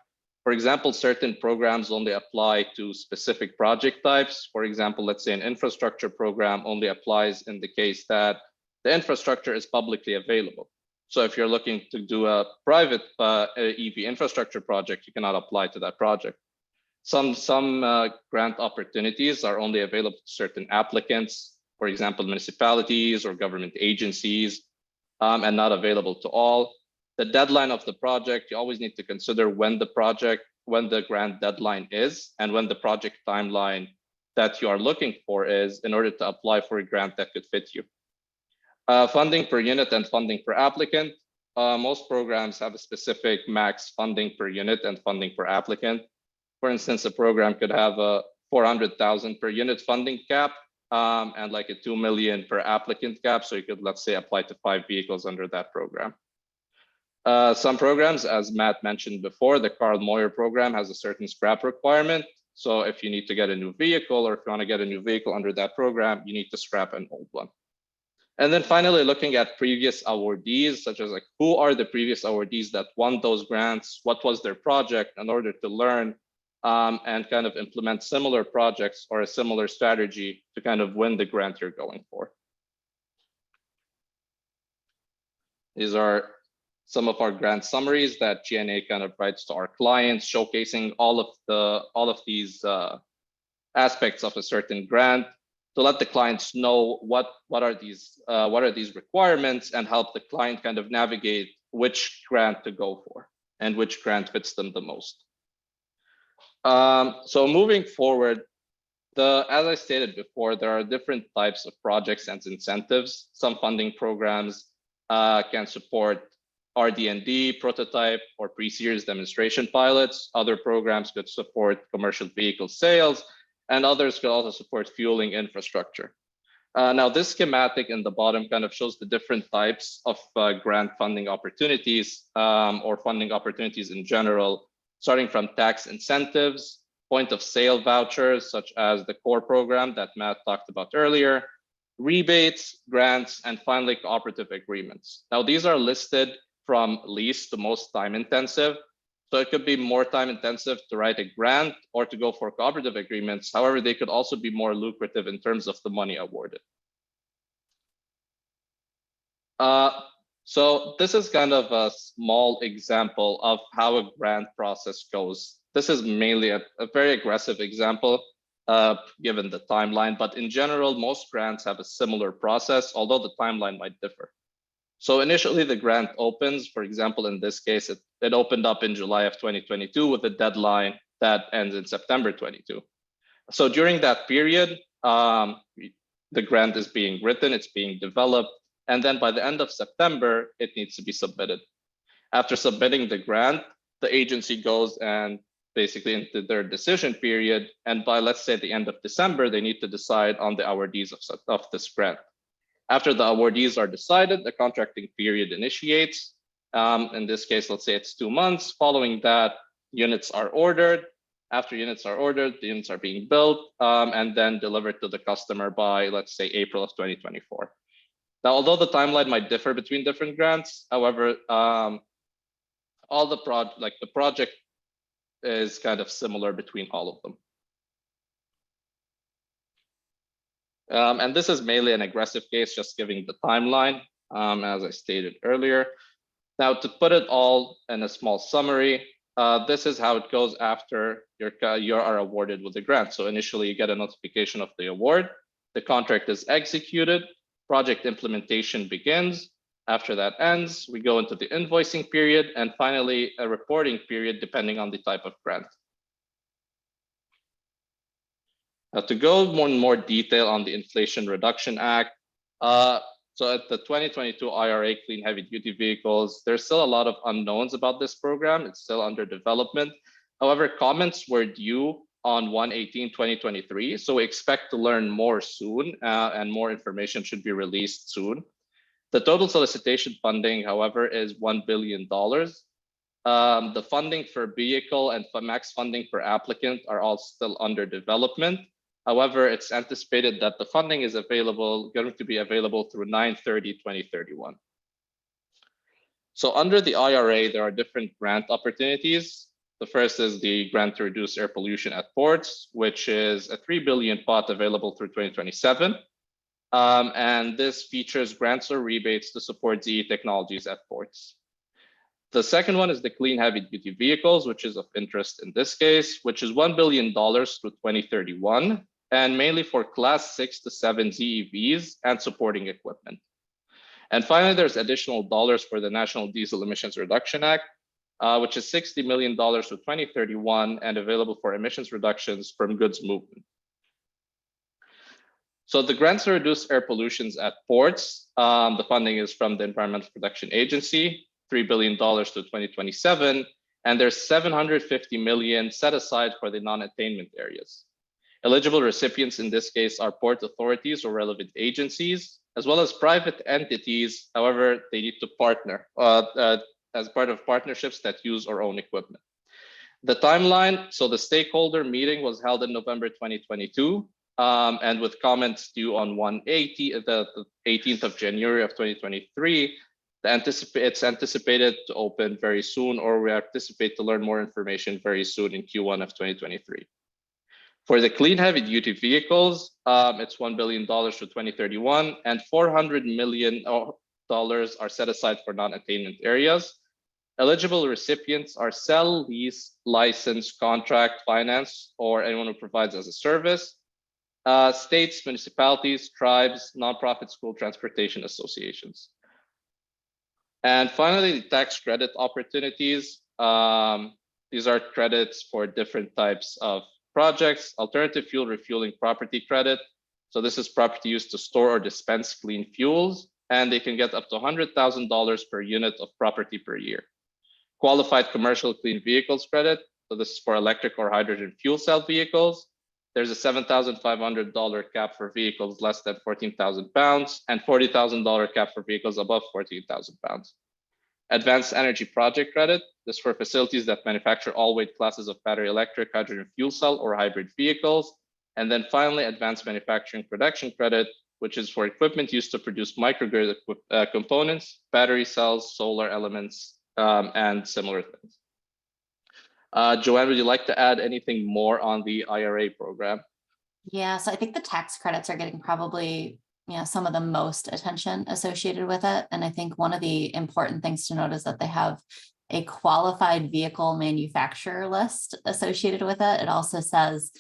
For example, certain programs only apply to specific project types. For example, let's say an infrastructure program only applies in the case that the infrastructure is publicly available. So if you're looking to do a private EV infrastructure project, you cannot apply to that project. Some grant opportunities are only available to certain applicants, for example, municipalities or government agencies, and not available to all. The deadline of the project, you always need to consider when the grant deadline is and when the project timeline that you are looking for is in order to apply for a grant that could fit you. Funding per unit and funding per applicant. Most programs have a specific max funding per unit and funding per applicant. For instance, a program could have a 400,000 per unit funding cap and like a 2 million per applicant cap. So you could, let's say, apply to 5 vehicles under that program. Some programs, as Matt mentioned before, the Carl Moyer program has a certain scrap requirement. So if you need to get a new vehicle or if you want to get a new vehicle under that program, you need to scrap an old one. And then finally, looking at previous awardees, such as like who are the previous awardees that won those grants, what was their project, in order to learn and kind of implement similar projects or a similar strategy to kind of win the grant you're going for. These are some of our grant summaries that GNA kind of writes to our clients, showcasing all of these aspects of a certain grant, to let the clients know what are these requirements and help the client kind of navigate which grant to go for and which grant fits them the most. So moving forward, as I stated before, there are different types of projects and incentives. Some funding programs can support RD&D, prototype, or pre-series demonstration pilots. Other programs could support commercial vehicle sales, and others could also support fueling infrastructure. Now, this schematic in the bottom kind of shows the different types of grant funding opportunities or funding opportunities in general, starting from tax incentives, point of sale vouchers, such as the core program that Matt talked about earlier, rebates, grants, and finally cooperative agreements. Now, these are listed from least to most time intensive. So it could be more time intensive to write a grant or to go for cooperative agreements. However, they could also be more lucrative in terms of the money awarded. So this is kind of a small example of how a grant process goes. This is mainly a very aggressive example, given the timeline, but in general, most grants have a similar process, although the timeline might differ. So initially the grant opens, for example, in this case, it opened up in July of 2022 with a deadline that ends in September 22. So during that period, the grant is being written, it's being developed, and then by the end of September, it needs to be submitted. After submitting the grant, the agency goes and basically into their decision period. And by, let's say, the end of December, they need to decide on the awardees of this grant. After the awardees are decided, the contracting period initiates. In this case, let's say it's 2 months. Following that, units are ordered. After units are ordered, the units are being built and then delivered to the customer by, let's say, April of 2024. Now, although the timeline might differ between different grants, however, all the project is kind of similar between all of them. And this is mainly an aggressive case, just giving the timeline, as I stated earlier. Now, to put it all in a small summary, this is how it goes after you are awarded with the grant. So initially, you get a notification of the award. The contract is executed. Project implementation begins. After that ends, we go into the invoicing period, and finally, a reporting period, depending on the type of grant. Now, to go more detail on the Inflation Reduction Act, so at the 2022 IRA Clean Heavy Duty Vehicles, there's still a lot of unknowns about this program. It's still under development. However, comments were due on 1/18/2023, so we expect to learn more soon, and more information should be released soon. The total solicitation funding, however, is $1 billion. The funding for vehicle and max funding per applicant are all still under development. However, it's anticipated that the funding is going to be available through 9/30/2031. So under the IRA, there are different grant opportunities. The first is the grant to reduce air pollution at ports, which is a $3 billion pot available through 2027. And this features grants or rebates to support ZE technologies at ports. The second one is the Clean Heavy Duty Vehicles, which is of interest in this case, which is $1 billion through 2031, and mainly for Class 6 to 7 ZEVs and supporting equipment. And finally, there's additional dollars for the National Diesel Emissions Reduction Act, which is $60 million through 2031 and available for emissions reductions from goods movement. So the grants to reduce air pollutions at ports, the funding is from the Environmental Protection Agency, $3 billion to 2027, and there's $750 million set aside for the non-attainment areas. Eligible recipients in this case are port authorities or relevant agencies, as well as private entities. However, they need to partner as part of partnerships that use or own equipment. The timeline, so the stakeholder meeting was held in November 2022, and with comments due on the 18th of January of 2023, it's anticipated to open very soon, or we anticipate to learn more information very soon in Q1 of 2023. For the Clean Heavy Duty Vehicles, it's $1 billion to 2031, and $400 million are set aside for non-attainment areas. Eligible recipients are sell, lease, license, contract, finance, or anyone who provides as a service, states, municipalities, tribes, nonprofit school transportation associations. And finally, the tax credit opportunities. These are credits for different types of projects. Alternative fuel refueling property credit. So this is property used to store or dispense clean fuels, and they can get up to $100,000 per unit of property per year. Qualified commercial clean vehicles credit. So this is for electric or hydrogen fuel cell vehicles. There's a $7,500 cap for vehicles less than 14,000 pounds and $40,000 cap for vehicles above 14,000 pounds. Advanced energy project credit. This is for facilities that manufacture all weight classes of battery electric, hydrogen fuel cell, or hybrid vehicles. And then finally, advanced manufacturing production credit, which is for equipment used to produce microgrid components, battery cells, solar elements, and similar things. Joanne, would you like to add anything more on the IRA program? Yeah, so I think the tax credits are getting probably some of the most attention associated with it. And I think one of the important things to note is that they have a qualified vehicle manufacturer list associated with it. It also says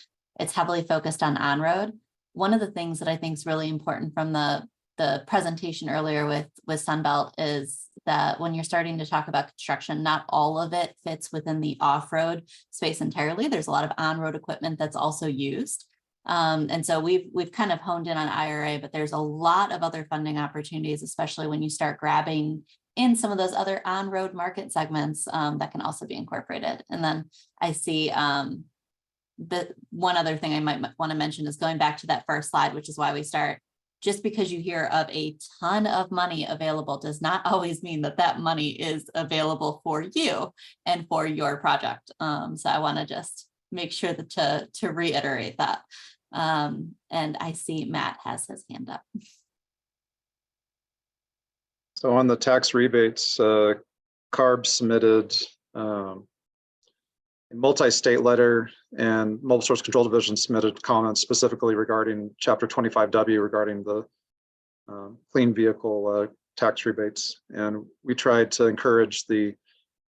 it's heavily focused on-road. One of the things that I think is really important from the presentation earlier with Sunbelt is that when you're starting to talk about construction, not all of it fits within the off-road space entirely. There's a lot of on-road equipment that's also used. And so we've kind of honed in on IRA, but there's a lot of other funding opportunities, especially when you start grabbing in some of those other on-road market segments that can also be incorporated. And then I see the one other thing I might want to mention is going back to that first slide, which is why we start. Just because you hear of a ton of money available does not always mean that that money is available for you and for your project. So I want to just make sure that to reiterate that. And I see Matt has his hand up. So on the tax rebates, CARB submitted a multi-state letter, and Mobile Source Control Division submitted comments specifically regarding Chapter 25W regarding the clean vehicle tax rebates. And we tried to encourage the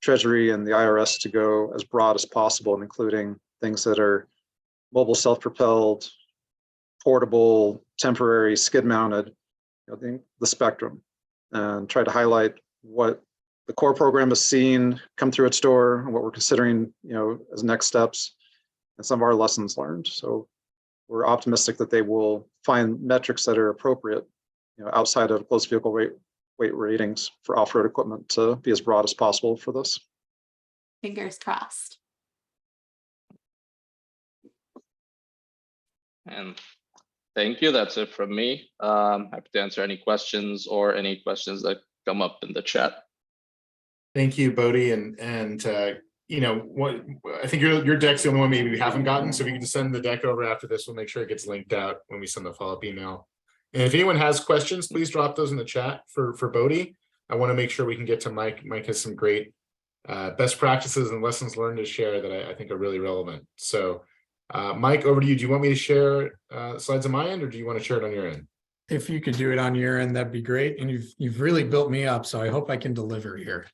Treasury and the IRS to go as broad as possible, including things that are mobile self-propelled, portable, temporary, skid-mounted, the spectrum, and try to highlight what the core program has seen come through its door and what we're considering, as next steps and some of our lessons learned. So we're optimistic that they will find metrics that are appropriate, outside of closed vehicle weight ratings for off-road equipment to be as broad as possible for this. Fingers crossed. And thank you. That's it from me. Happy to answer any questions that come up in the chat. Thank you, Bodhi, and what I think your deck's the only one maybe we haven't gotten. So if you can just send the deck over after this, we'll make sure it gets linked out when we send the follow-up email. And if anyone has questions, please drop those in the chat for Bodhi. I want to make sure we can get to Mike. Mike has some great best practices and lessons learned to share that I think are really relevant. So Mike, over to you. Do you want me to share slides on my end, or do you want to share it on your end? If you could do it on your end, that'd be great. And you've really built me up, so I hope I can deliver here.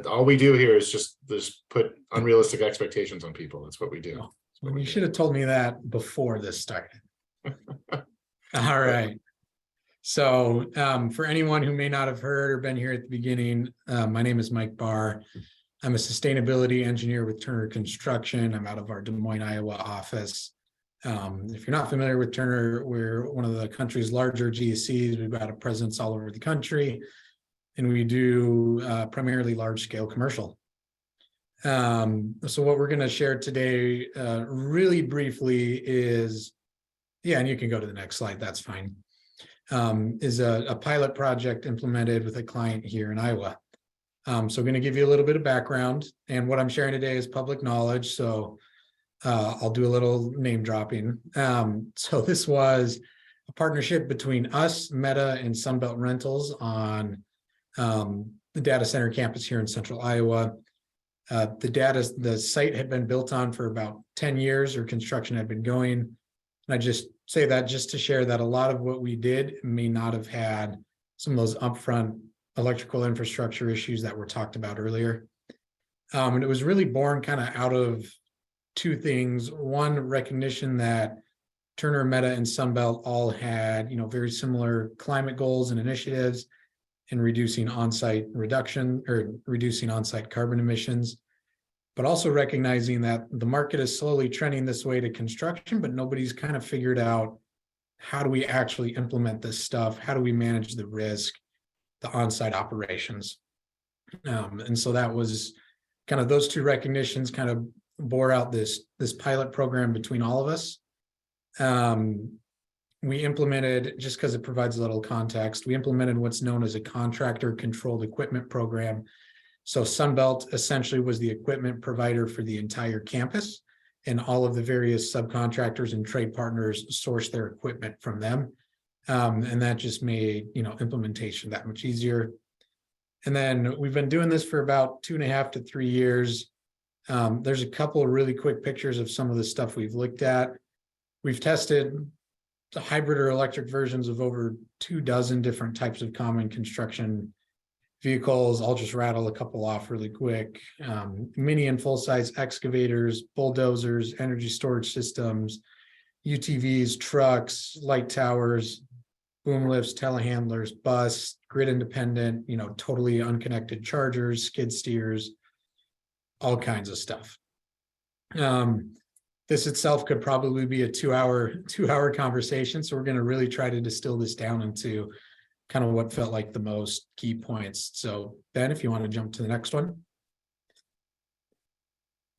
All we do here is just put unrealistic expectations on people. That's what we do. Well, you should have told me that before this started. All right. So for anyone who may not have heard or been here at the beginning, my name is Mike Barr. I'm a sustainability engineer with Turner Construction. I'm out of our Des Moines, Iowa office. If you're not familiar with Turner, we're one of the country's larger GCs. We've got a presence all over the country, and we do primarily large scale commercial. So what we're going to share today really briefly is, and you can go to the next slide, that's fine, is a pilot project implemented with a client here in Iowa. So I'm going to give you a little bit of background, and what I'm sharing today is public knowledge. So I'll do a little name dropping. So this was a partnership between us, Meta, and Sunbelt Rentals on the data center campus here in central Iowa. The site had been built on for about 10 years, or construction had been going. And I just say that just to share that a lot of what we did may not have had some of those upfront electrical infrastructure issues that were talked about earlier. And it was really born kind of out of two things. One, recognition that Turner, Meta, and Sunbelt all had, very similar climate goals and initiatives in reducing on-site carbon emissions, but also recognizing that the market is slowly trending this way to construction, but nobody's kind of figured out, how do we actually implement this stuff? How do we manage the risk, the on-site operations? And so that was kind of those two recognitions kind of bore out this pilot program between all of us. We implemented, just because it provides a little context, we implemented what's known as a contractor controlled equipment program. So Sunbelt essentially was the equipment provider for the entire campus, and all of the various subcontractors and trade partners source their equipment from them. And that just made, implementation that much easier. And then we've been doing this for about 2.5 to 3 years. There's a couple of really quick pictures of some of the stuff we've looked at. We've tested hybrid or electric versions of over 24 different types of common construction vehicles. I'll just rattle a couple off really quick. Mini and full-size excavators, bulldozers, energy storage systems, UTVs, trucks, light towers, boom lifts, telehandlers, bus, grid independent, totally unconnected chargers, skid steers, all kinds of stuff. This itself could probably be a two-hour conversation. So we're going to really try to distill this down into kind of what felt like the most key points. So Ben, if you want to jump to the next one.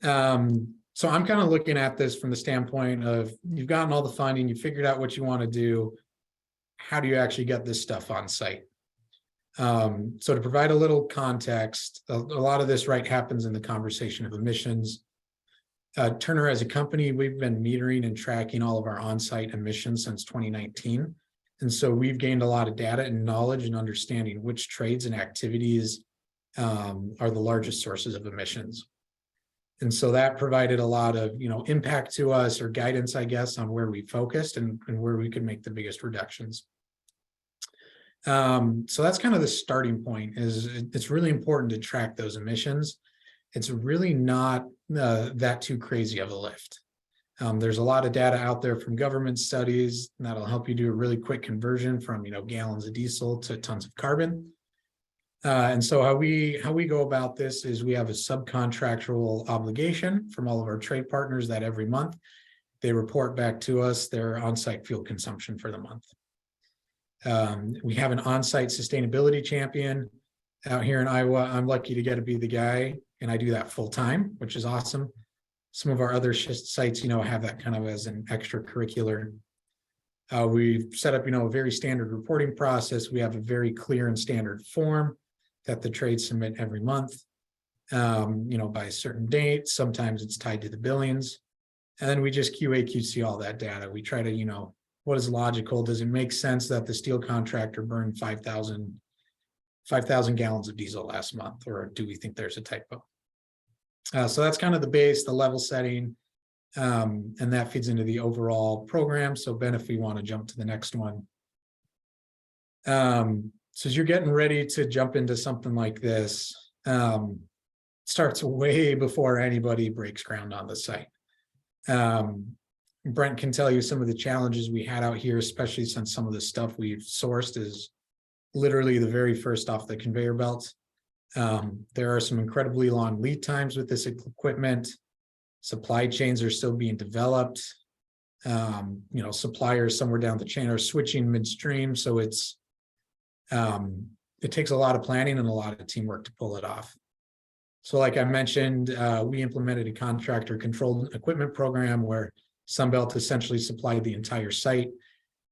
So I'm kind of looking at this from the standpoint of you've gotten all the funding, you figured out what you want to do. How do you actually get this stuff on site? So to provide a little context, a lot of this happens in the conversation of emissions. Turner as a company, we've been metering and tracking all of our on-site emissions since 2019. And so we've gained a lot of data and knowledge and understanding which trades and activities are the largest sources of emissions. And so that provided a lot of, impact to us or guidance, I guess, on where we focused and where we could make the biggest reductions. So that's kind of the starting point. It's really important to track those emissions. It's really not that too crazy of a lift. There's a lot of data out there from government studies that'll help you do a really quick conversion from gallons of diesel to tons of carbon. And so how we go about this is we have a subcontractual obligation from all of our trade partners that every month they report back to us their on-site fuel consumption for the month. We have an on-site sustainability champion out here in Iowa. I'm lucky to get to be the guy, and I do that full time, which is awesome. Some of our other sites, have that kind of as an extracurricular. We've set up, a very standard reporting process. We have a very clear and standard form that the trades submit every month, by a certain date. Sometimes it's tied to the billings. And then we just QA/QC all that data. We try to, what is logical? Does it make sense that the steel contractor burned 5,000 gallons of diesel last month, or do we think there's a typo? So that's kind of the base, the level setting, and that feeds into the overall program. So Ben, if we want to jump to the next one. So as you're getting ready to jump into something like this, starts way before anybody breaks ground on the site. Brent can tell you some of the challenges we had out here, especially since some of the stuff we've sourced is literally the very first off the conveyor belt. There are some incredibly long lead times with this equipment. Supply chains are still being developed. Suppliers somewhere down the chain are switching midstream. So it takes a lot of planning and a lot of teamwork to pull it off. So like I mentioned, we implemented a contractor controlled equipment program where Sunbelt essentially supplied the entire site.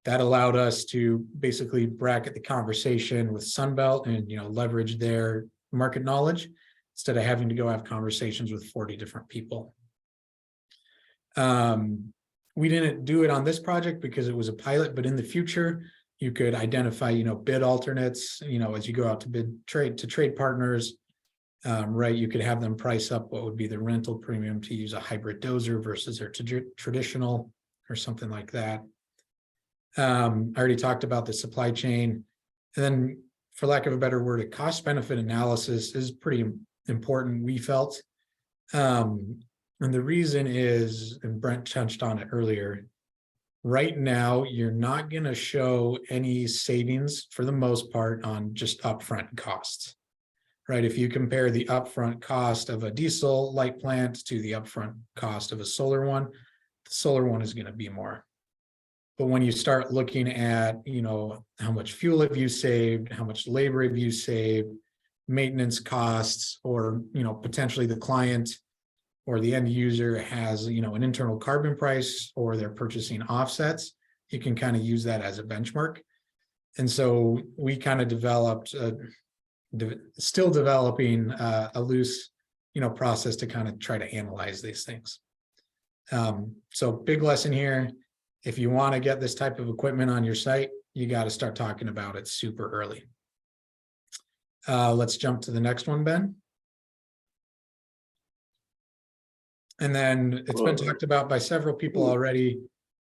That allowed us to basically bracket the conversation with Sunbelt and leverage their market knowledge instead of having to go have conversations with 40 different people. We didn't do it on this project because it was a pilot, but in the future, you could identify, bid alternates, as you go out to bid trade partners, right? You could have them price up what would be the rental premium to use a hybrid dozer versus their traditional or something like that. I already talked about the supply chain, and then for lack of a better word, a cost benefit analysis is pretty important, we felt. And the reason is, and Brent touched on it earlier, right now, you're not going to show any savings for the most part on just upfront costs, right? If you compare the upfront cost of a diesel light plant to the upfront cost of a solar one, the solar one is going to be more. But when you start looking at, how much fuel have you saved, how much labor have you saved, maintenance costs, or, potentially the client or the end user has, an internal carbon price or they're purchasing offsets, you can kind of use that as a benchmark. And so we kind of developed, still developing a loose, process to kind of try to analyze these things. So big lesson here. If you want to get this type of equipment on your site, you got to start talking about it super early. Let's jump to the next one, Ben. And then it's been talked about by several people already.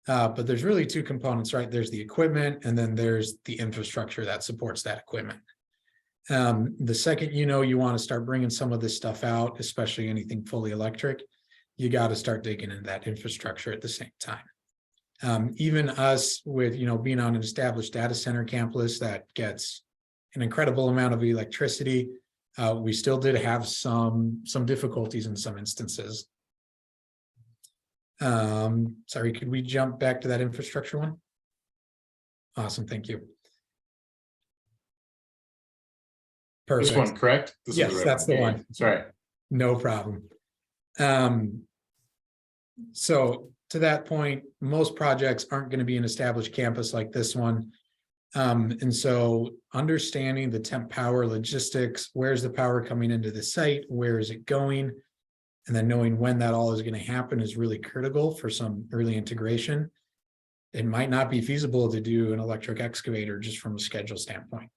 But there's really two components, right? There's the equipment and then there's the infrastructure that supports that equipment. The second you want to start bringing some of this stuff out, especially anything fully electric, you got to start digging into that infrastructure at the same time. Even us with, being on an established data center campus that gets an incredible amount of electricity, we still did have some difficulties in some instances. Sorry, could we jump back to that infrastructure one? Awesome, thank you. Perfect. This one, correct? This Yes, is right that's the one. Sorry. No problem. So to that point, most projects aren't going to be an established campus like this one. And so understanding the temp power logistics, where's the power coming into the site, where is it going, and then knowing when that all is going to happen is really critical for some early integration. It might not be feasible to do an electric excavator just from a schedule standpoint.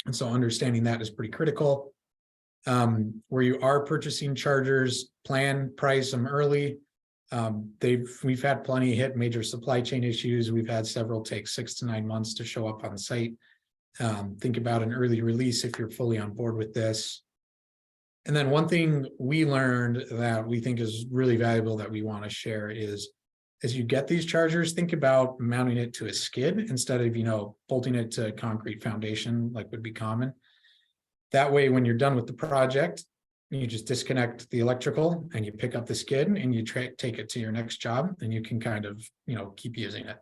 And so understanding that is pretty critical. Where you are purchasing chargers, price them early. We've had plenty hit major supply chain issues. We've had several take 6 to 9 months to show up on site. Think about an early release if you're fully on board with this. And then one thing we learned that we think is really valuable that we want to share is, as you get these chargers, think about mounting it to a skid instead of, bolting it to a concrete foundation like would be common. That way, when you're done with the project, you just disconnect the electrical and you pick up the skid and you take it to your next job and you can kind of, keep using it.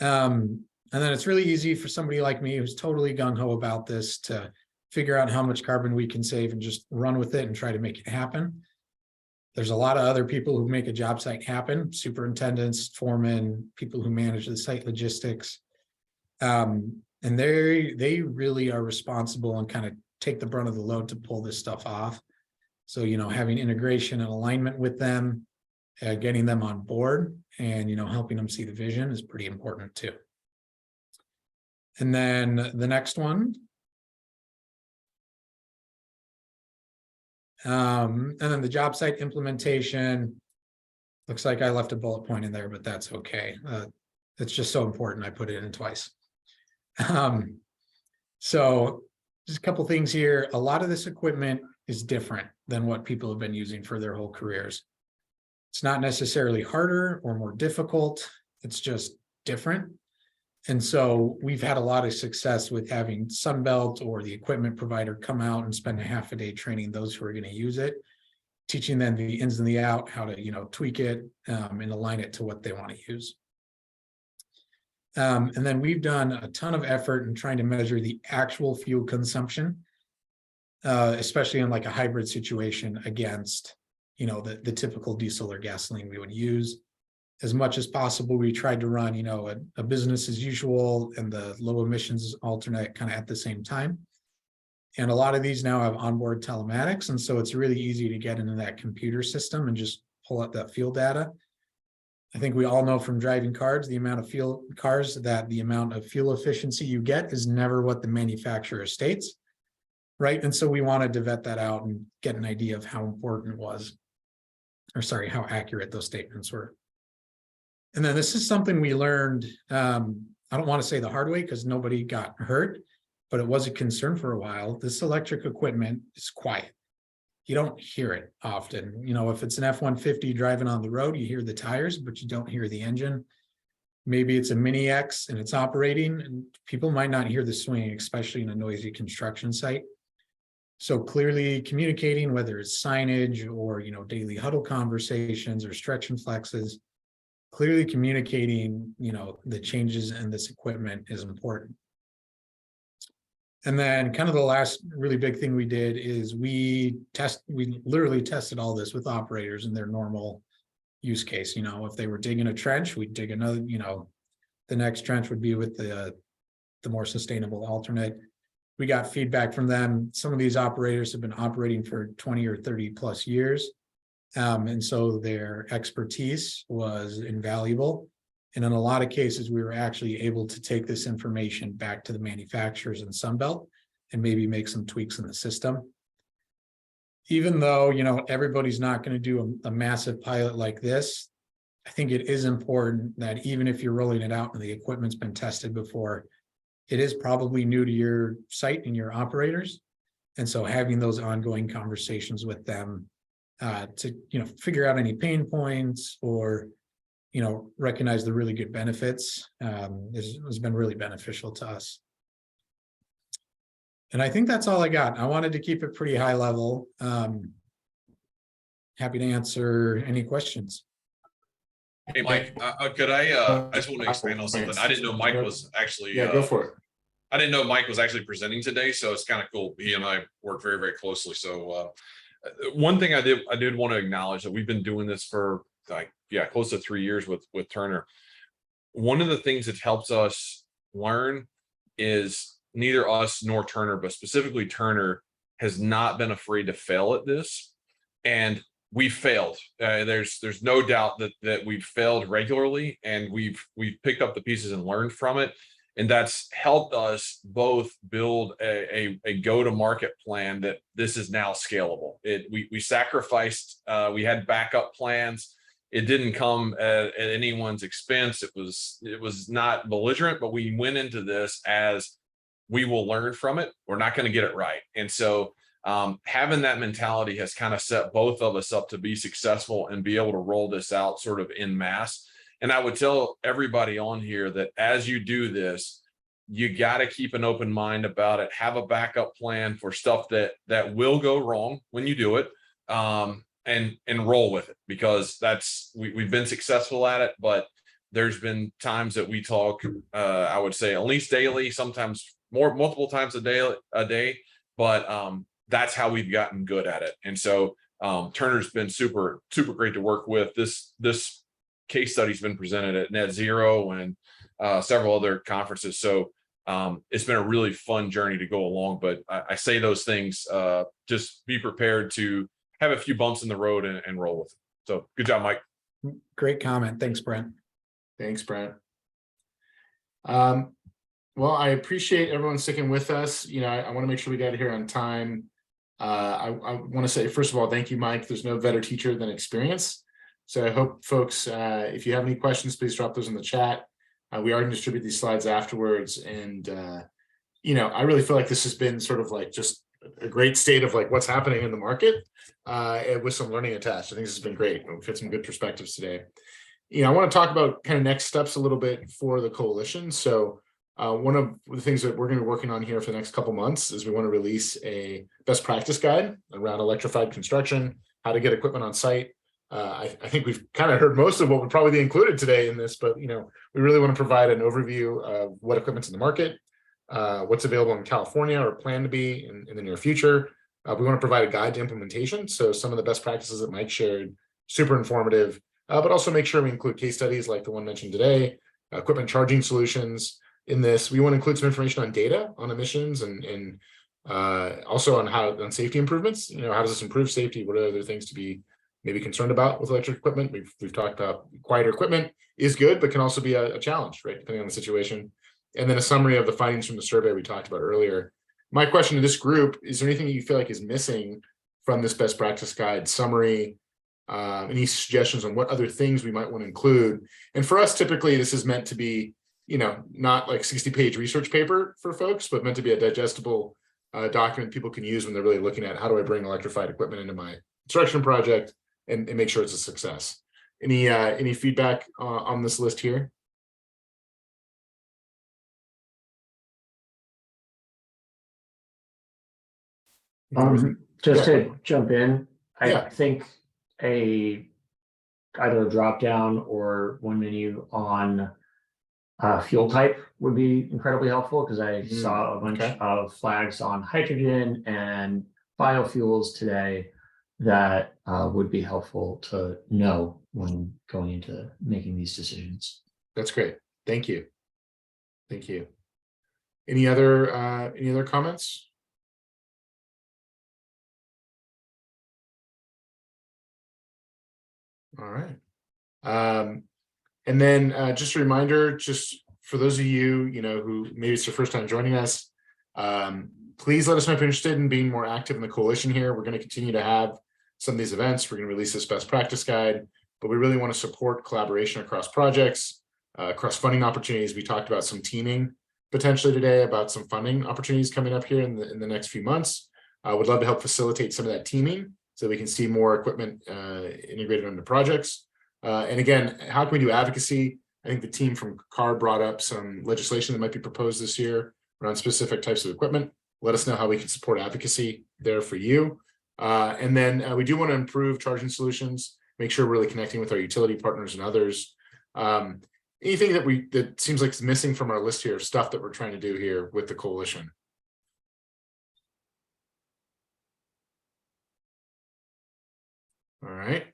And then it's really easy for somebody like me who's totally gung-ho about this to figure out how much carbon we can save and just run with it and try to make it happen. There's a lot of other people who make a job site happen, superintendents, foremen, people who manage the site logistics. And they really are responsible and kind of take the brunt of the load to pull this stuff off. So, having integration and alignment with them, getting them on board and, helping them see the vision is pretty important too. And then the next one. And then the job site implementation. Looks like I left a bullet point in there, but that's okay. It's just so important. I put it in twice. So just a couple things here. A lot of this equipment is different than what people have been using for their whole careers. It's not necessarily harder or more difficult. It's just different. And so we've had a lot of success with having Sunbelt or the equipment provider come out and spend a half a day training those who are going to use it, teaching them the ins and the out, how to, tweak it and align it to what they want to use. And then we've done a ton of effort in trying to measure the actual fuel consumption, especially in like a hybrid situation against, the typical diesel or gasoline we would use. As much as possible, we tried to run, a business as usual and the low emissions alternate kind of at the same time. And a lot of these now have onboard telematics. And so it's really easy to get into that computer system and just pull out that fuel data. I think we all know from driving cars, the amount of fuel efficiency you get is never what the manufacturer states, right? And so we wanted to vet that out and get an idea of how important it was, how accurate those statements were. And then this is something we learned, I don't want to say the hard way because nobody got hurt, but it was a concern for a while. This electric equipment is quiet. You don't hear it often. If it's an F-150 driving on the road, you hear the tires, but you don't hear the engine. Maybe it's a Mini X and it's operating and people might not hear the swinging, especially in a noisy construction site. So clearly communicating, whether it's signage or, daily huddle conversations or stretch and flexes, clearly communicating, the changes in this equipment is important. And then kind of the last really big thing we did is we literally tested all this with operators in their normal use case. If they were digging a trench, we'd dig another, the next trench would be with the more sustainable alternate. We got feedback from them. Some of these operators have been operating for 20 or 30 plus years. And so their expertise was invaluable. And in a lot of cases, we were actually able to take this information back to the manufacturers in Sunbelt and maybe make some tweaks in the system. Even though, everybody's not going to do a massive pilot like this, I think it is important that even if you're rolling it out and the equipment's been tested before, it is probably new to your site and your operators. And so having those ongoing conversations with them to, figure out any pain points or, recognize the really good benefits has been really beneficial to us. And I think that's all I got. I wanted to keep it pretty high level. Happy to answer any questions. Hey, Mike, could I just want to expand on something. I didn't know Mike was actually. Yeah, go for it. I didn't know Mike was actually presenting today, so it's kind of cool. He and I work very, very closely. So one thing I did want to acknowledge that we've been doing this for close to 3 years with Turner. One of the things that helps us learn is neither us nor Turner, but specifically Turner, has not been afraid to fail at this. And we failed. There's no doubt that we've failed regularly, and we've picked up the pieces and learned from it. And that's helped us both build a go-to-market plan that this is now scalable. We sacrificed, we had backup plans. It didn't come at anyone's expense. It was not belligerent, but we went into this as we will learn from it. We're not going to get it right. And so having that mentality has kind of set both of us up to be successful and be able to roll this out sort of en masse. And I would tell everybody on here that as you do this, you got to keep an open mind about it. Have a backup plan for stuff that will go wrong when you do it, and roll with it, because we've been successful at it. But there's been times that we talk, I would say at least daily, sometimes multiple times a day. But that's how we've gotten good at it. And so Turner's been super, super great to work with. This case study's been presented at Net Zero and several other conferences. So it's been a really fun journey to go along. But I say those things, just be prepared to have a few bumps in the road and roll with it. So good job, Mike. Great comment. Thanks, Brent. Thanks, Brent. Well, I appreciate everyone sticking with us. I want to make sure we got here on time. I want to say, first of all, thank you, Mike. There's no better teacher than experience. So I hope folks, if you have any questions, please drop those in the chat. We are going to distribute these slides afterwards. And, I really feel like this has been sort of like just a great state of like what's happening in the market with some learning attached. I think this has been great. We've had some good perspectives today. I want to talk about kind of next steps a little bit for the coalition. So one of the things that we're going to be working on here for the next couple months is we want to release a best practice guide around electrified construction, how to get equipment on site. I think we've kind of heard most of what would probably be included today in this, but we really want to provide an overview of what equipment's in the market, what's available in California or plan to be in the near future. We want to provide a guide to implementation. So some of the best practices that Mike shared, super informative, but also make sure we include case studies like the one mentioned today, equipment charging solutions. In this, we want to include some information on data, on emissions, and also on safety improvements. How does this improve safety? What are other things to be maybe concerned about with electric equipment? We've talked about quieter equipment is good, but can also be a challenge, right? Depending on the situation. And then a summary of the findings from the survey we talked about earlier. My question to this group, is there anything that you feel like is missing from this best practice guide summary? Any suggestions on what other things we might want to include? And for us, typically, this is meant to be, not like 60-page research paper for folks, but meant to be a digestible document people can use when they're really looking at how do I bring electrified equipment into my construction project and make sure it's a success. Any feedback on this list here? Just to jump in, I think either a drop down or one menu on fuel type would be incredibly helpful, because I saw a bunch of flags on hydrogen and biofuels today that would be helpful to know when going into making these decisions. That's great. Thank you. Thank you. Any other comments? All right. And then just a reminder, just for those of you, who maybe it's your first time joining us, please let us know if you're interested in being more active in the coalition here. We're going to continue to have some of these events. We're going to release this best practice guide. but we really want to support collaboration across projects, across funding opportunities. We talked about some teaming potentially today, about some funding opportunities coming up here in the next few months. Would love to help facilitate some of that teaming so we can see more equipment integrated into projects. And again, how can we do advocacy? I think the team from CAR brought up some legislation that might be proposed this year around specific types of equipment. Let us know how we can support advocacy there for you. And then we do want to improve charging solutions, make sure we're really connecting with our utility partners and others. Anything that seems like is missing from our list here, stuff that we're trying to do here with the coalition. All right.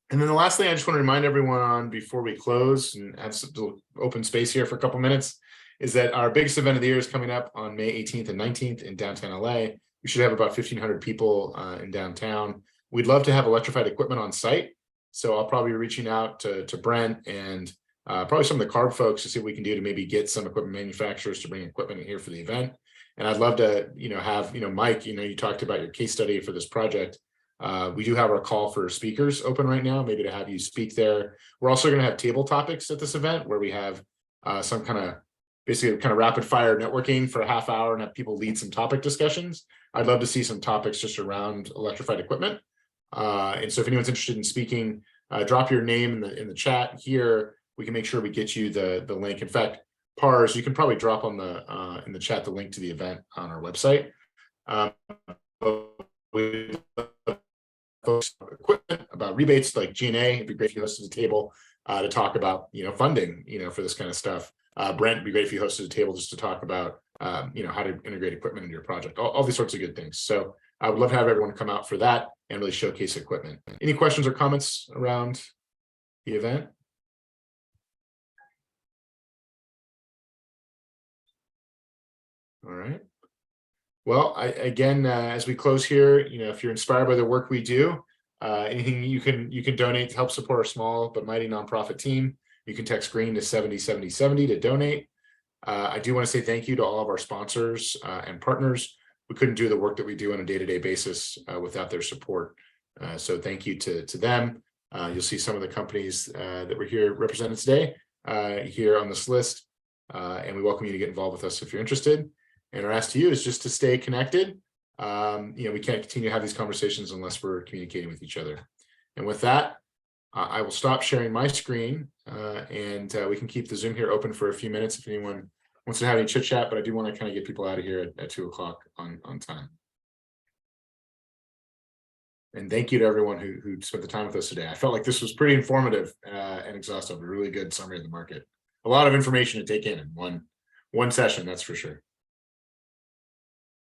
And then the last thing I just want to remind everyone on before we close and have some open space here for a couple minutes is that our biggest event of the year is coming up on May 18th and 19th in downtown LA. We should have about 1,500 people in downtown. We'd love to have electrified equipment on site. So I'll probably be reaching out to Brent and probably some of the CARB folks to see what we can do to maybe get some equipment manufacturers to bring equipment in here for the event. And I'd love to, have, Mike, you talked about your case study for this project. We do have our call for speakers open right now, maybe to have you speak there. We're also going to have table topics at this event where we have some basically rapid fire networking for a half hour and have people lead some topic discussions. I'd love to see some topics just around electrified equipment. And so if anyone's interested in speaking, drop your name in the chat here. We can make sure we get you the link. In fact, Pars, you can probably drop on in the chat the link to the event on our website. Folks equipment about rebates like G&A. It'd be great if you hosted a table to talk about funding for this kind of stuff. Brent, it'd be great if you hosted a table just to talk about how to integrate equipment into your project, all these sorts of good things. So I would love to have everyone come out for that and really showcase equipment. Any questions or comments around the event? All right. Well, again, as we close here, if you're inspired by the work we do, anything you can donate to help support our small but mighty nonprofit team. You can text green to 707070 to donate. I do want to say thank you to all of our sponsors and partners. We couldn't do the work that we do on a day-to-day basis without their support. So thank you to them. You'll see some of the companies that were here represented today here on this list. And we welcome you to get involved with us if you're interested. And our ask to you is just to stay connected. We can't continue to have these conversations unless we're communicating with each other. And with that, I will stop sharing my screen and we can keep the Zoom here open for a few minutes if anyone wants to have any chit chat, but I do want to kind of get people out of here at 2 o'clock on time. And thank you to everyone who spent the time with us today. I felt like this was pretty informative and exhaustive, a really good summary of the market. A lot of information to take in one session, that's for sure.